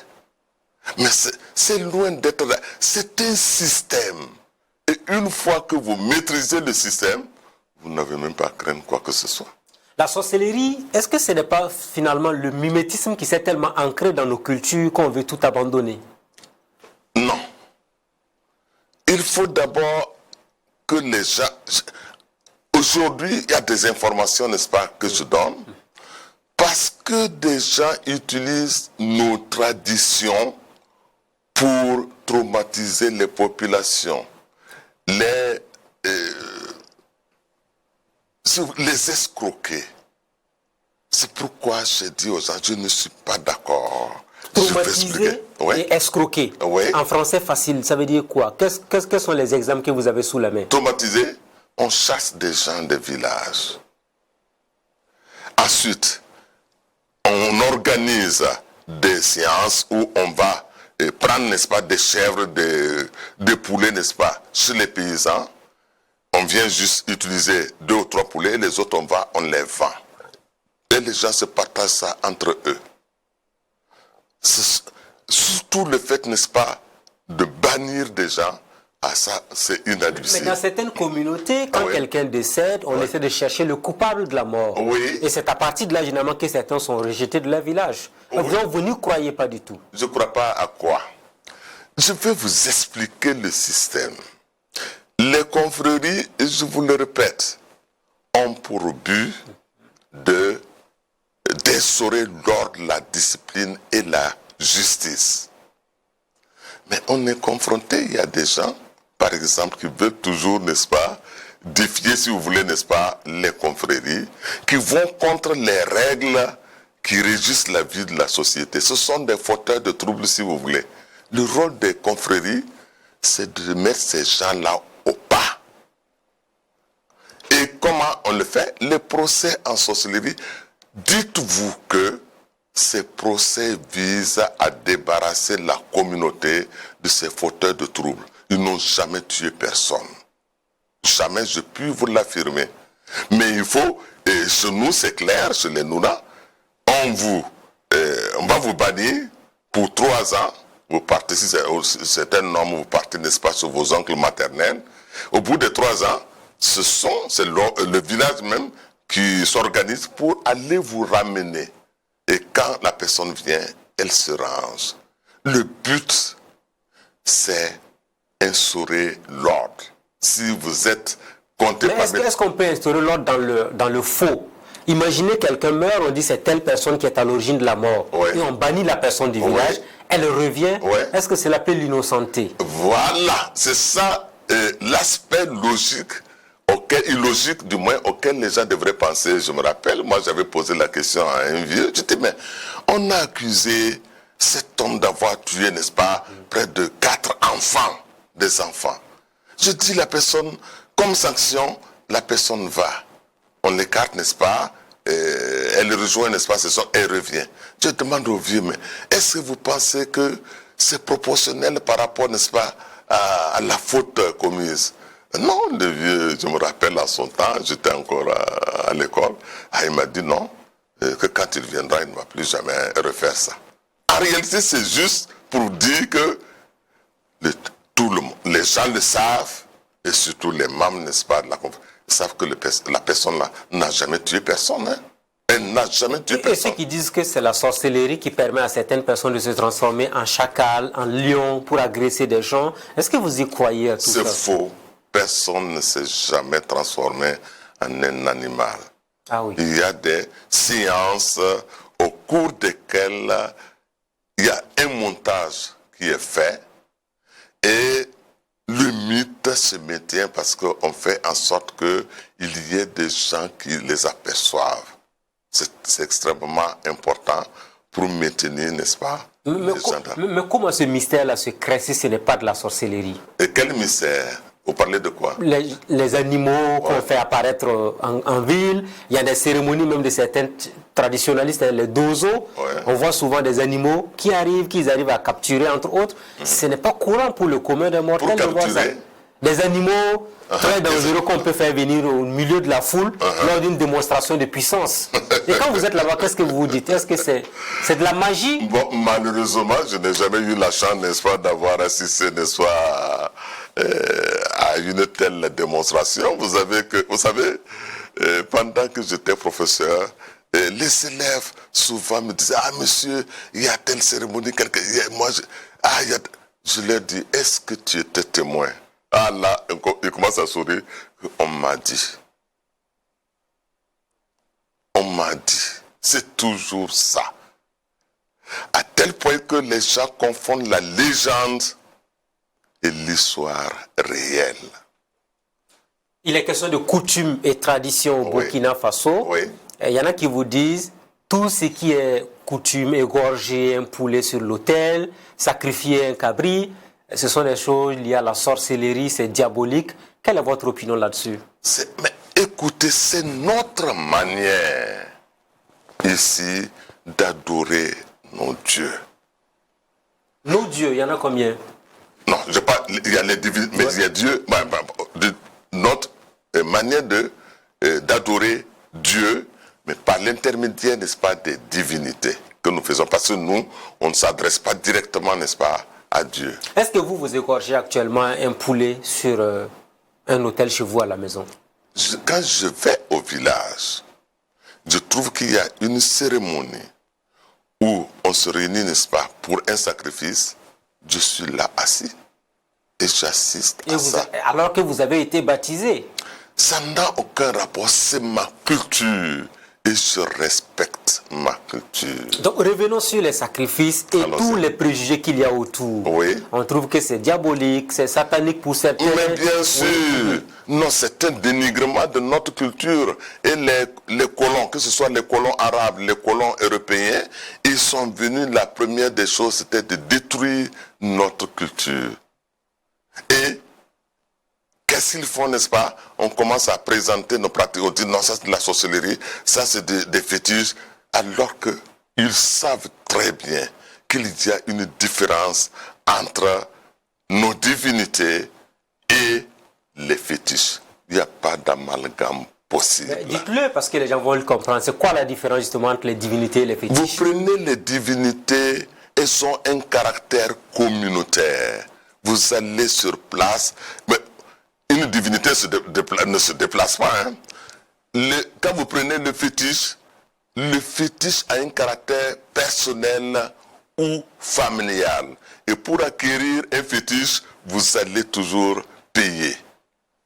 Mais c'est loin d'être là. C'est un système. Et une fois que vous maîtrisez le système, vous n'avez même pas à craindre quoi que ce soit. La sorcellerie, est-ce que ce n'est pas finalement le mimétisme qui s'est tellement ancré dans nos cultures qu'on veut tout abandonner? Non. Il faut d'abord que les gens... Aujourd'hui, il y a des informations, n'est-ce pas, que je donne, parce que des gens utilisent nos traditions pour traumatiser les populations, les escroquer. C'est pourquoi j'ai dit aux gens, je ne suis pas d'accord. Traumatiser et escroquer. En français facile, ça veut dire quoi? Quels sont les exemples que vous avez sous la main? Traumatiser, on chasse des gens des villages. Ensuite, on organise des séances où on va prendre, n'est-ce pas, des chèvres, des poulets, n'est-ce pas, chez les paysans. On vient juste utiliser 2 ou 3 poulets, et les autres, on les vend. Et les gens se partagent ça entre eux. Surtout le fait, n'est-ce pas, de bannir des gens, ça, c'est inadmissible. Mais dans certaines communautés, quand quelqu'un décède, on essaie de chercher le coupable de la mort. Et c'est à partir de là, généralement, que certains sont rejetés de leur village. Donc, vous n'y croyez pas du tout? Je ne crois pas à quoi? Je vais vous expliquer le système. Les confréries, je vous le répète, ont pour but d'instaurer l'ordre, la discipline et la justice. Mais on est confronté, il y a des gens, par exemple, qui veulent toujours, n'est-ce pas, défier, si vous voulez, n'est-ce pas, les confréries, qui vont contre les règles qui régissent la vie de la société. Ce sont des fauteurs de troubles, si vous voulez. Le rôle des confréries, c'est de mettre ces gens-là au pas. Et comment on le fait? Les procès en sorcellerie, dites-vous que ces procès visent à débarrasser la communauté de ces fauteurs de troubles. Ils n'ont jamais tué personne. Jamais, je puis vous l'affirmer. Mais il faut, et chez nous c'est clair, chez les Nouna, on va vous bannir pour 3 ans. Vous partez, si c'est un homme, vous partez, n'est-ce pas, sur vos oncles maternels. Au bout de 3 ans, c'est le village même qui s'organise pour aller vous ramener. Et quand la personne vient, elle se range. Le but, c'est instaurer l'ordre. Si vous êtes compté par... Est-ce qu'on peut instaurer l'ordre dans le faux? Imaginez quelqu'un meurt, on dit c'est telle personne qui est à l'origine de la mort. Ouais. Et on bannit la personne du village, elle revient. Ouais. Est-ce que c'est l'appel l'innocenté? Voilà, c'est ça l'aspect logique, illogique du moins, auquel les gens devraient penser. Je me rappelle, moi j'avais posé la question à un vieux, je dis mais on a accusé cet homme d'avoir tué, n'est-ce pas, près de 4 enfants, des enfants. Je dis la personne, comme sanction, la personne va. On l'écarte, n'est-ce pas, elle rejoint, n'est-ce pas, elle revient. Je demande au vieux, mais est-ce que vous pensez que c'est proportionnel par rapport, n'est-ce pas, à la faute commise? Non, le vieux, je me rappelle à son temps, j'étais encore à l'école, il m'a dit non, que quand il viendra, il ne va plus jamais refaire ça. En réalité, c'est juste pour dire que les gens le savent, et surtout les membres, n'est-ce pas, de la conférence, savent que la personne-là n'a jamais tué personne. Hein? Elle n'a jamais tué personne. Et ceux qui disent que c'est la sorcellerie qui permet à certaines personnes de se transformer en chacal, en lion, pour agresser des gens, est-ce que vous y croyez à tout ça? C'est faux. Personne ne s'est jamais transformé en un animal. Ah oui. Il y a des séances au cours desquelles il y a un montage qui est fait et le mythe se maintient parce qu'on fait en sorte qu'il y ait des gens qui les aperçoivent. C'est extrêmement important pour maintenir, n'est-ce pas, mais comment ce mystère-là se crée si ce n'est pas de la sorcellerie? Et quel mystère? Vous parlez de quoi? Les animaux qu'on fait apparaître en ville. Il y a des cérémonies même de certains traditionnalistes, les dozos. On voit souvent des animaux qu'ils arrivent à capturer, entre autres. Ce n'est pas courant pour le commun des mortels de voir ça. Des animaux très dangereux qu'on peut faire venir au milieu de la foule lors d'une démonstration de puissance. Et quand vous êtes là-bas, qu'est-ce que vous vous dites? Est-ce que c'est de la magie? Bon, malheureusement, je n'ai jamais eu la chance, n'est-ce pas, d'avoir assisté, n'est-ce pas, à une telle démonstration. Vous savez, pendant que j'étais professeur, les élèves souvent me disaient, ah monsieur, il y a telle cérémonie, je leur dis, est-ce que tu étais témoin? Ah là, il commence à sourire. On m'a dit. On m'a dit. C'est toujours ça. À tel point que les gens confondent la légende et l'histoire réelle. Il est question de coutumes et traditions au Burkina Faso. Oui. Il y en a qui vous disent tout ce qui est coutume, égorger un poulet sur l'autel, sacrifier un cabri, ce sont des choses liées à la sorcellerie, c'est diabolique. Quelle est votre opinion là-dessus? Mais écoutez, c'est notre manière ici d'adorer nos dieux. Nos dieux, il y en a combien? Non, il y a les divinités, mais il y a Dieu. Notre manière d'adorer Dieu, mais par l'intermédiaire, n'est-ce pas, des divinités que nous faisons. Parce que nous, on ne s'adresse pas directement, n'est-ce pas, à Dieu. Est-ce que vous égorgez actuellement un poulet sur un hôtel chez vous à la maison? Quand je vais au village, je trouve qu'il y a une cérémonie où on se réunit, n'est-ce pas, pour un sacrifice. Je suis là assis et j'assiste à ça. Alors que vous avez été baptisé? Ça n'a aucun rapport, c'est ma culture. Et je respecte ma culture. Donc revenons sur les sacrifices et tous les préjugés qu'il y a autour. Oui. On trouve que c'est diabolique, c'est satanique pour certains. Mais bien sûr. Oui. Non, c'est un dénigrement de notre culture. Et les colons, que ce soit les colons arabes, les colons européens, ils sont venus, la première des choses, c'était de détruire notre culture. Et qu'est-ce qu'ils font, n'est-ce pas? On commence à présenter nos pratiques. On dit non, ça c'est de la sorcellerie, ça c'est des fétiches. Alors que ils savent très bien qu'il y a une différence entre nos divinités et les fétiches. Il n'y a pas d'amalgame possible. Dites-le parce que les gens vont le comprendre. C'est quoi la différence justement entre les divinités et les fétiches? Vous prenez les divinités, elles ont un caractère communautaire. Vous allez sur place, mais une divinité ne se déplace pas. Hein. Quand vous prenez le fétiche a un caractère personnel ou familial. Et pour acquérir un fétiche, vous allez toujours payer.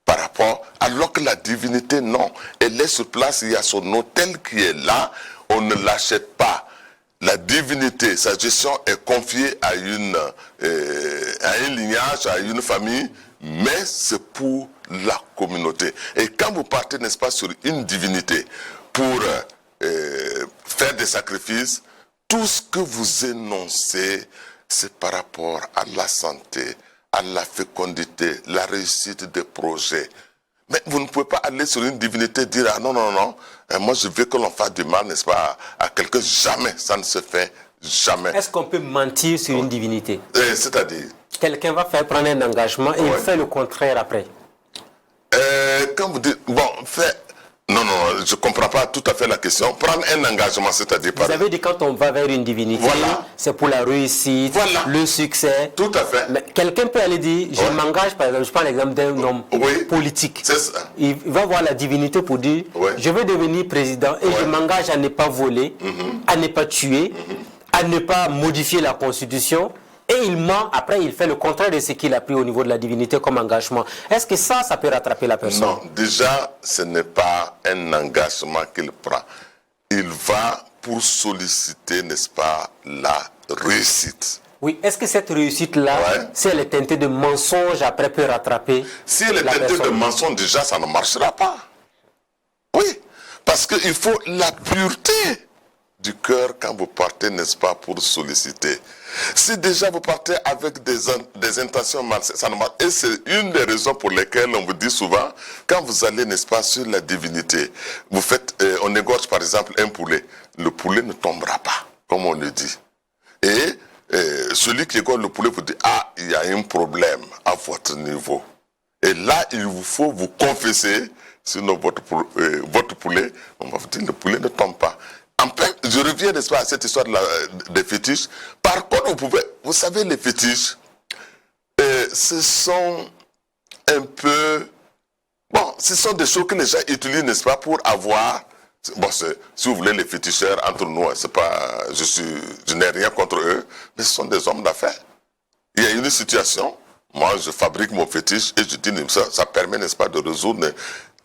Par rapport, alors que la divinité, non. Elle est sur place, il y a son hôtel qui est là, on ne l'achète pas. La divinité, sa gestion est confiée à un lignage, à une famille, mais c'est pour la communauté. Et quand vous partez, n'est-ce pas, sur une divinité pour faire des sacrifices, tout ce que vous énoncez, c'est par rapport à la santé, à la fécondité, la réussite des projets. Mais vous ne pouvez pas aller sur une divinité et dire « Ah non, non, non, moi je veux que l'on fasse du mal, n'est-ce pas, à quelqu'un. » Jamais, ça ne se fait jamais. Est-ce qu'on peut mentir sur une divinité? C'est-à-dire? Quelqu'un va faire prendre un engagement et il fait le contraire après. Quand vous dites, bon, non, non, je ne comprends pas tout à fait la question. Prendre un engagement, c'est-à-dire... Vous avez dit quand on va vers une divinité, voilà, c'est pour la réussite, voilà, le succès. Tout à fait. Mais quelqu'un peut aller dire, je m'engage, par exemple, je prends l'exemple d'un homme politique. C'est ça. Il va voir la divinité pour dire, je veux devenir président et je m'engage à ne pas voler, à ne pas tuer, à ne pas modifier la constitution. Et il ment, après il fait le contraire de ce qu'il a pris au niveau de la divinité comme engagement. Est-ce que ça peut rattraper la personne? Non, déjà, ce n'est pas un engagement qu'il prend. Il va pour solliciter, n'est-ce pas, la réussite. Oui, est-ce que cette réussite-là, si elle est teintée de mensonge, après peut rattraper? Si elle est teintée de mensonge, déjà, ça ne marchera pas. Oui, parce qu'il faut la pureté du cœur quand vous partez, n'est-ce pas, pour solliciter. Si déjà vous partez avec des intentions malsaines, ça ne marche. Et c'est une des raisons pour lesquelles on vous dit souvent, quand vous allez, n'est-ce pas, sur la divinité, vous faites, on égorge par exemple un poulet. Le poulet ne tombera pas, comme on le dit. Et celui qui égorge le poulet vous dit, ah, il y a un problème à votre niveau. Et là, il vous faut vous confesser, sinon votre poulet, on va vous dire, le poulet ne tombe pas. Enfin, je reviens, n'est-ce pas, à cette histoire des fétiches. Par contre, vous savez, les fétiches, ce sont un peu... Bon, ce sont des choses que les gens utilisent, n'est-ce pas, pour avoir... Bon, si vous voulez, les féticheurs, entre nous, c'est pas, je n'ai rien contre eux, mais ce sont des hommes d'affaires. Il y a une situation, moi, je fabrique mon fétiche et je dis, ça permet, n'est-ce pas, de résoudre...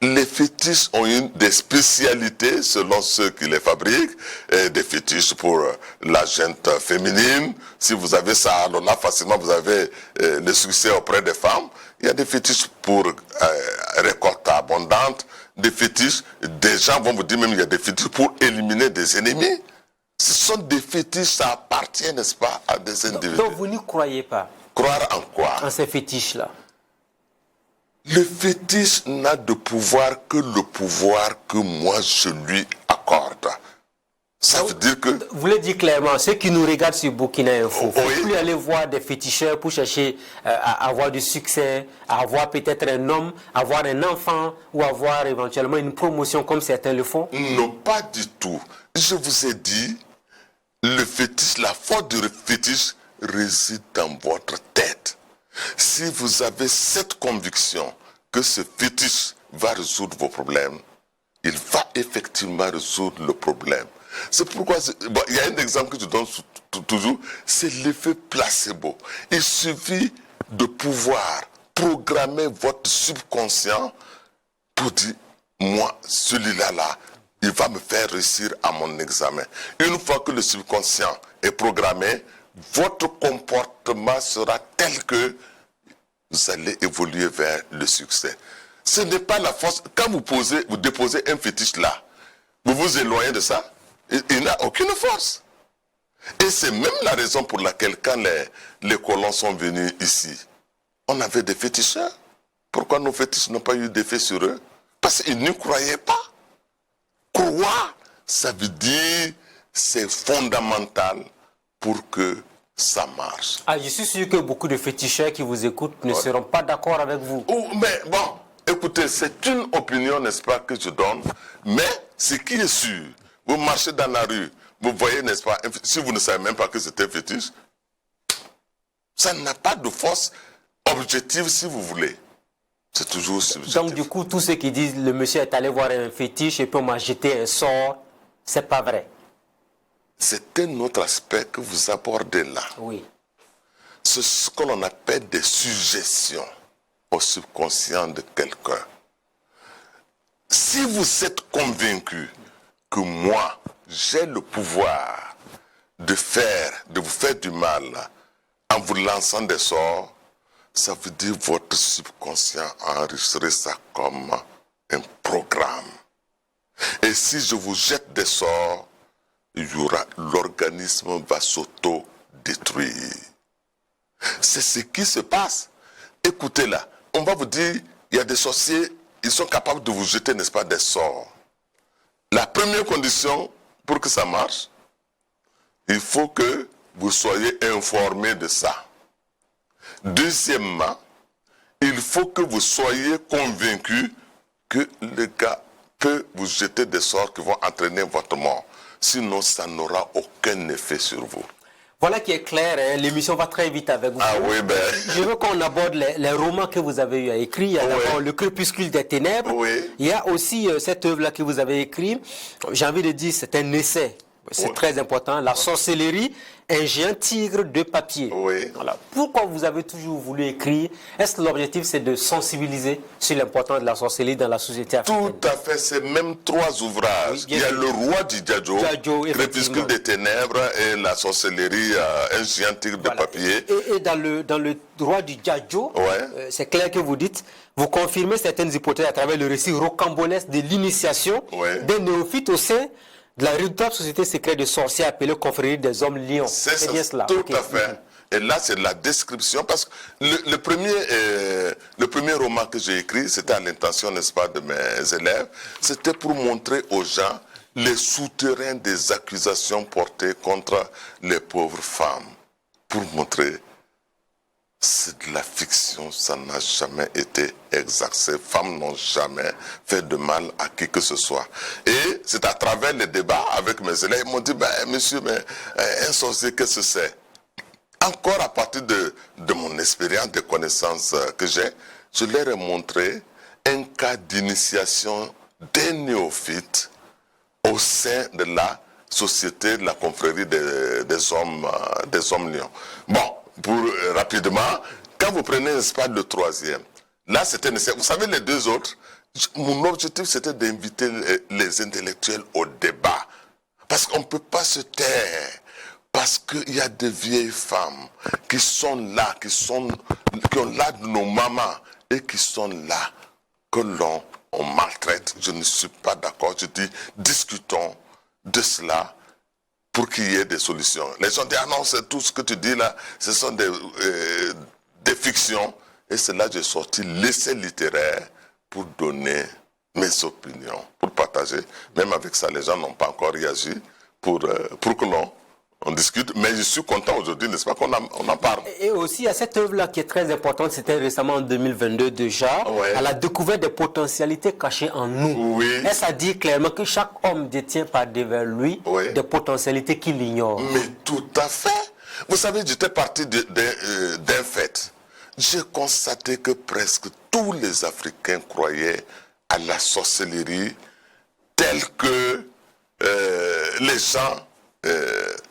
Les fétiches ont des spécialités selon ceux qui les fabriquent. Des fétiches pour la gente féminine. Si vous avez ça, alors là, facilement, vous avez le succès auprès des femmes. Il y a des fétiches pour récolte abondante. Des fétiches, des gens vont vous dire même il y a des fétiches pour éliminer des ennemis. Ce sont des fétiches, ça appartient, n'est-ce pas, à des individus. Donc vous n'y croyez pas? Croire en quoi? En ces fétiches-là. Le fétiche n'a de pouvoir que le pouvoir que moi je lui accorde. Ça veut dire que... Vous voulez dire clairement, ceux qui nous regardent sur Burkina Info, il ne faut plus aller voir des féticheurs pour chercher à avoir du succès, à avoir peut-être un homme, avoir un enfant ou avoir éventuellement une promotion comme certains le font? Non, pas du tout. Je vous ai dit, le fétiche, la force du fétiche réside dans votre tête. Si vous avez cette conviction que ce fétiche va résoudre vos problèmes, il va effectivement résoudre le problème. C'est pourquoi, il y a un exemple que je donne toujours, c'est l'effet placebo. Il suffit de pouvoir programmer votre subconscient pour dire, moi, celui-là, il va me faire réussir à mon examen. Une fois que le subconscient est programmé, votre comportement sera tel que vous allez évoluer vers le succès. Ce n'est pas la force. Quand vous déposez un fétiche là, vous vous éloignez de ça, il n'a aucune force. Et c'est même la raison pour laquelle quand les colons sont venus ici, on avait des féticheurs. Pourquoi nos fétiches n'ont pas eu d'effet sur eux? Parce qu'ils ne croyaient pas. Croire, ça veut dire c'est fondamental pour que ça marche. Ah, je suis sûr que beaucoup de féticheurs qui vous écoutent ne seront pas d'accord avec vous. Mais bon, écoutez, c'est une opinion, n'est-ce pas, que je donne, mais ce qui est sûr, vous marchez dans la rue, vous voyez, n'est-ce pas, si vous ne savez même pas que c'était fétiche, ça n'a pas de force objective, si vous voulez. C'est toujours subjectif. Donc, du coup, tous ceux qui disent le monsieur est allé voir un fétiche et puis on m'a jeté un sort, c'est pas vrai. C'est un autre aspect que vous abordez là. Oui. C'est ce que l'on appelle des suggestions au subconscient de quelqu'un. Si vous êtes convaincu que moi, j'ai le pouvoir de vous faire du mal en vous lançant des sorts, ça veut dire que votre subconscient a enregistré ça comme un programme. Et si je vous jette des sorts, l'organisme va s'auto-détruire. C'est ce qui se passe. Écoutez là, on va vous dire, il y a des sorciers, ils sont capables de vous jeter, n'est-ce pas, des sorts. La première condition pour que ça marche, il faut que vous soyez informé de ça. Deuxièmement, il faut que vous soyez convaincu que le gars peut vous jeter des sorts qui vont entraîner votre mort. Sinon, ça n'aura aucun effet sur vous. Voilà qui est clair, hein. L'émission va très vite avec vous. Ah oui, ben... Je veux qu'on aborde les romans que vous avez eu à écrire. Il y a d'abord Le Crépuscule des Ténèbres. Oui. Il y a aussi cette œuvre-là que vous avez écrite. J'ai envie de dire, c'est un essai. C'est très important. La sorcellerie, un géant tigre de papier. Oui. Voilà. Pourquoi vous avez toujours voulu écrire? Est-ce que l'objectif, c'est de sensibiliser sur l'importance de la sorcellerie dans la société africaine? Tout à fait. C'est même 3 ouvrages. Oui, il y a Le Roi du Djadjo, Crépuscule des Ténèbres et la sorcellerie, un géant tigre de papier. Et dans le Roi du Djadjo, c'est clair que vous dites, vous confirmez certaines hypothèses à travers le récit rocambolesque de l'initiation d'un néophyte au sein de la redoutable société secrète de sorciers appelée Confrérie des Hommes Lions. C'est bien cela. Tout à fait. Et là, c'est la description, parce que le premier roman que j'ai écrit, c'était à l'intention, n'est-ce pas, de mes élèves, c'était pour montrer aux gens les souterrains des accusations portées contre les pauvres femmes. Pour montrer, c'est de la fiction, ça n'a jamais été exact. Ces femmes n'ont jamais fait de mal à qui que ce soit. Et c'est à travers les débats avec mes élèves, ils m'ont dit, monsieur, mais un sorcier, qu'est-ce que c'est? Encore à partir de mon expérience, des connaissances que j'ai, je leur ai montré un cas d'initiation d'un néophyte au sein de la société, de la confrérie des hommes lions. Bon, rapidement, quand vous prenez, n'est-ce pas, le troisième, là c'était nécessaire. Vous savez, les 2 autres, mon objectif c'était d'inviter les intellectuels au débat. Parce qu'on ne peut pas se taire. Parce qu'il y a des vieilles femmes qui sont là, qui ont l'âge de nos mamans et qui sont là, que l'on maltraite. Je ne suis pas d'accord. Je dis, discutons de cela pour qu'il y ait des solutions. Les gens disent, ah non, c'est tout ce que tu dis là, ce sont des fictions. Et c'est là que j'ai sorti l'essai littéraire pour donner mes opinions, pour partager. Même avec ça, les gens n'ont pas encore réagi pour que on discute, mais je suis content aujourd'hui, n'est-ce pas, qu'on en parle. Et aussi, il y a cette œuvre-là qui est très importante, c'était récemment en 2022 déjà, à la découverte des potentialités cachées en nous. Oui. Est-ce à dire clairement que chaque homme détient par devers lui des potentialités qu'il ignore? Mais tout à fait. Vous savez, j'étais parti d'un fait. J'ai constaté que presque tous les Africains croyaient à la sorcellerie telle que les gens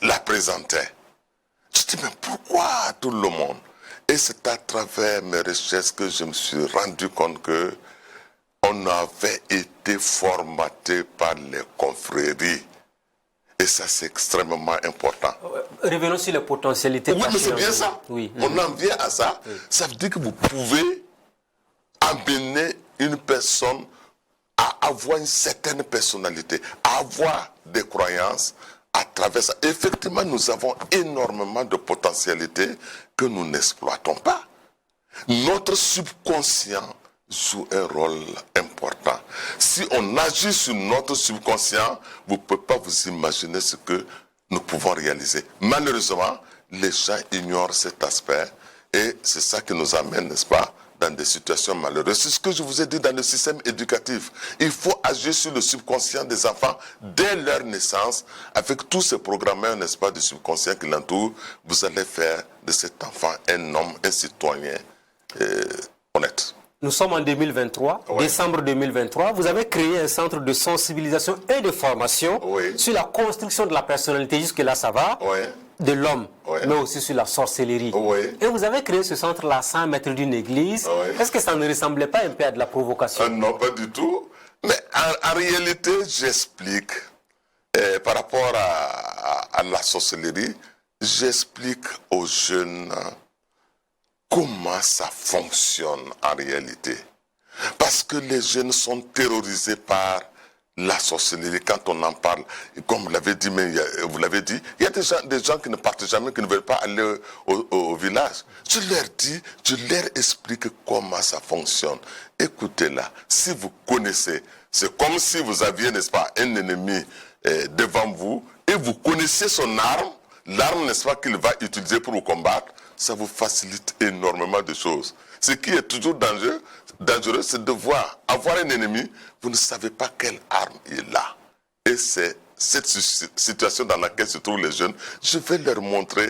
la présentait. Je dis, mais pourquoi tout le monde? Et c'est à travers mes recherches que je me suis rendu compte que on avait été formaté par les confréries. Et ça, c'est extrêmement important. Revenons sur les potentialités. Oui, mais c'est bien ça. Oui. On en vient à ça. Oui. Ça veut dire que vous pouvez amener une personne à avoir une certaine personnalité, à avoir des croyances à travers ça. Effectivement, nous avons énormément de potentialités que nous n'exploitons pas. Notre subconscient joue un rôle important. Si on agit sur notre subconscient, vous ne pouvez pas vous imaginer ce que nous pouvons réaliser. Malheureusement, les gens ignorent cet aspect et c'est ça qui nous amène, n'est-ce pas, dans des situations malheureuses. C'est ce que je vous ai dit dans le système éducatif. Il faut agir sur le subconscient des enfants dès leur naissance, avec tous ces programmeurs, n'est-ce pas, du subconscient qui l'entourent. Vous allez faire de cet enfant un homme, un citoyen honnête. Nous sommes en 2023, décembre 2023. Vous avez créé un centre de sensibilisation et de formation sur la construction de la personnalité. Jusque-là, ça va. De l'homme, mais aussi sur la sorcellerie. Et vous avez créé ce centre-là sans mettre d'une église. Est-ce que ça ne ressemblait pas un peu à de la provocation? Non, pas du tout. Mais en réalité, j'explique, par rapport à la sorcellerie, j'explique aux jeunes comment ça fonctionne en réalité. Parce que les jeunes sont terrorisés par la sorcellerie. Quand on en parle, comme vous l'avez dit, il y a des gens qui ne partent jamais, qui ne veulent pas aller au village. Je leur dis, je leur explique comment ça fonctionne. Écoutez-là, si vous connaissez, c'est comme si vous aviez, n'est-ce pas, un ennemi devant vous, et vous connaissez son arme, l'arme, n'est-ce pas, qu'il va utiliser pour vous combattre, ça vous facilite énormément de choses. Ce qui est toujours dangereux, c'est de avoir un ennemi, vous ne savez pas quelle arme il a. Et c'est cette situation dans laquelle se trouvent les jeunes. Je vais leur montrer,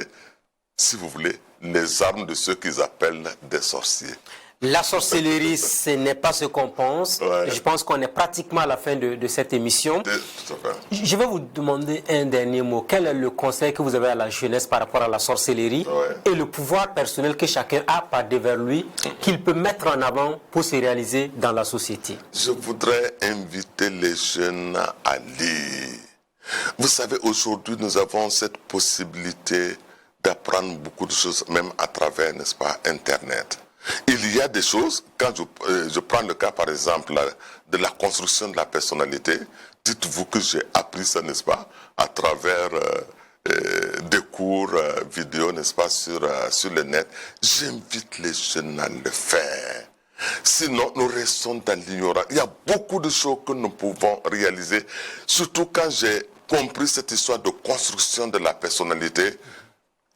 si vous voulez, les armes de ceux qu'ils appellent des sorciers. La sorcellerie, ce n'est pas ce qu'on pense. Je pense qu'on est pratiquement à la fin de cette émission. Tout à fait. Je vais vous demander un dernier mot. Quel est le conseil que vous avez à la jeunesse par rapport à la sorcellerie et le pouvoir personnel que chacun a par devers lui, qu'il peut mettre en avant pour se réaliser dans la société? Je voudrais inviter les jeunes à lire. Vous savez, aujourd'hui, nous avons cette possibilité d'apprendre beaucoup de choses, même à travers, n'est-ce pas, Internet. Il y a des choses, quand je prends le cas par exemple de la construction de la personnalité, dites-vous que j'ai appris ça, n'est-ce pas, à travers des cours vidéo, n'est-ce pas, sur le net. J'invite les jeunes à le faire. Sinon, nous restons dans l'ignorance. Il y a beaucoup de choses que nous pouvons réaliser, surtout quand j'ai compris cette histoire de construction de la personnalité.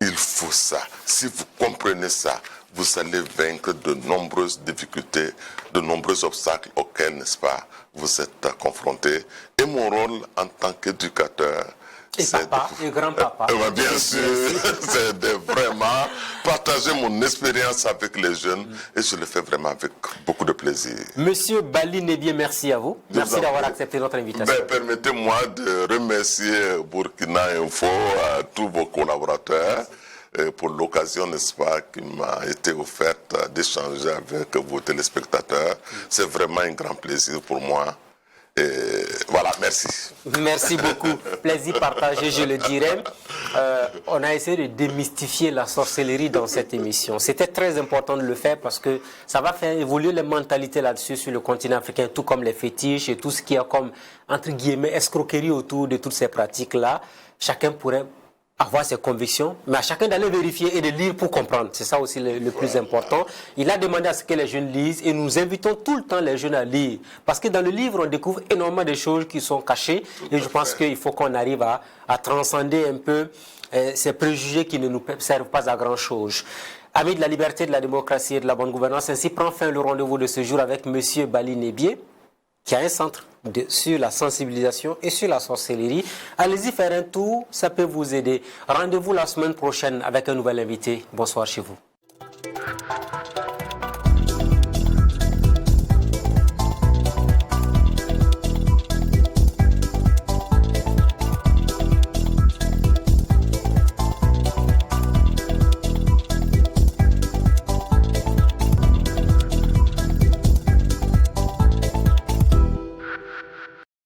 Il faut ça. Si vous comprenez ça, vous allez vaincre de nombreuses difficultés, de nombreux obstacles auxquels, n'est-ce pas, vous êtes confrontés. Et mon rôle en tant qu'éducateur, et grand-papa. Bien sûr, c'est de vraiment partager mon expérience avec les jeunes et je le fais vraiment avec beaucoup de plaisir. Monsieur Bali Nebie, merci à vous. Merci d'avoir accepté notre invitation. Permettez-moi de remercier Burkina Info, tous vos collaborateurs, pour l'occasion, n'est-ce pas, qui m'a été offerte d'échanger avec vos téléspectateurs. C'est vraiment un grand plaisir pour moi. Et voilà, merci. Merci beaucoup. Plaisir partagé, je le dirais. On a essayé de démystifier la sorcellerie dans cette émission. C'était très important de le faire parce que ça va faire évoluer les mentalités là-dessus sur le continent africain, tout comme les fétiches et tout ce qui a comme, entre guillemets, escroquerie autour de toutes ces pratiques-là. Chacun pourrait avoir ses convictions, mais à chacun d'aller vérifier et de lire pour comprendre. C'est ça aussi le plus important. Il a demandé à ce que les jeunes lisent et nous invitons tout le temps les jeunes à lire. Parce que dans le livre, on découvre énormément de choses qui sont cachées et je pense qu'il faut qu'on arrive à transcender un peu ces préjugés qui ne nous servent pas à grand-chose. Amis de la liberté, de la démocratie et de la bonne gouvernance, ainsi prend fin le rendez-vous de ce jour avec M. Bali Nebie, qui a un centre sur la sensibilisation et sur la sorcellerie. Allez-y faire un tour, ça peut vous aider. Rendez-vous la semaine prochaine avec un nouvel invité. Bonsoir chez vous.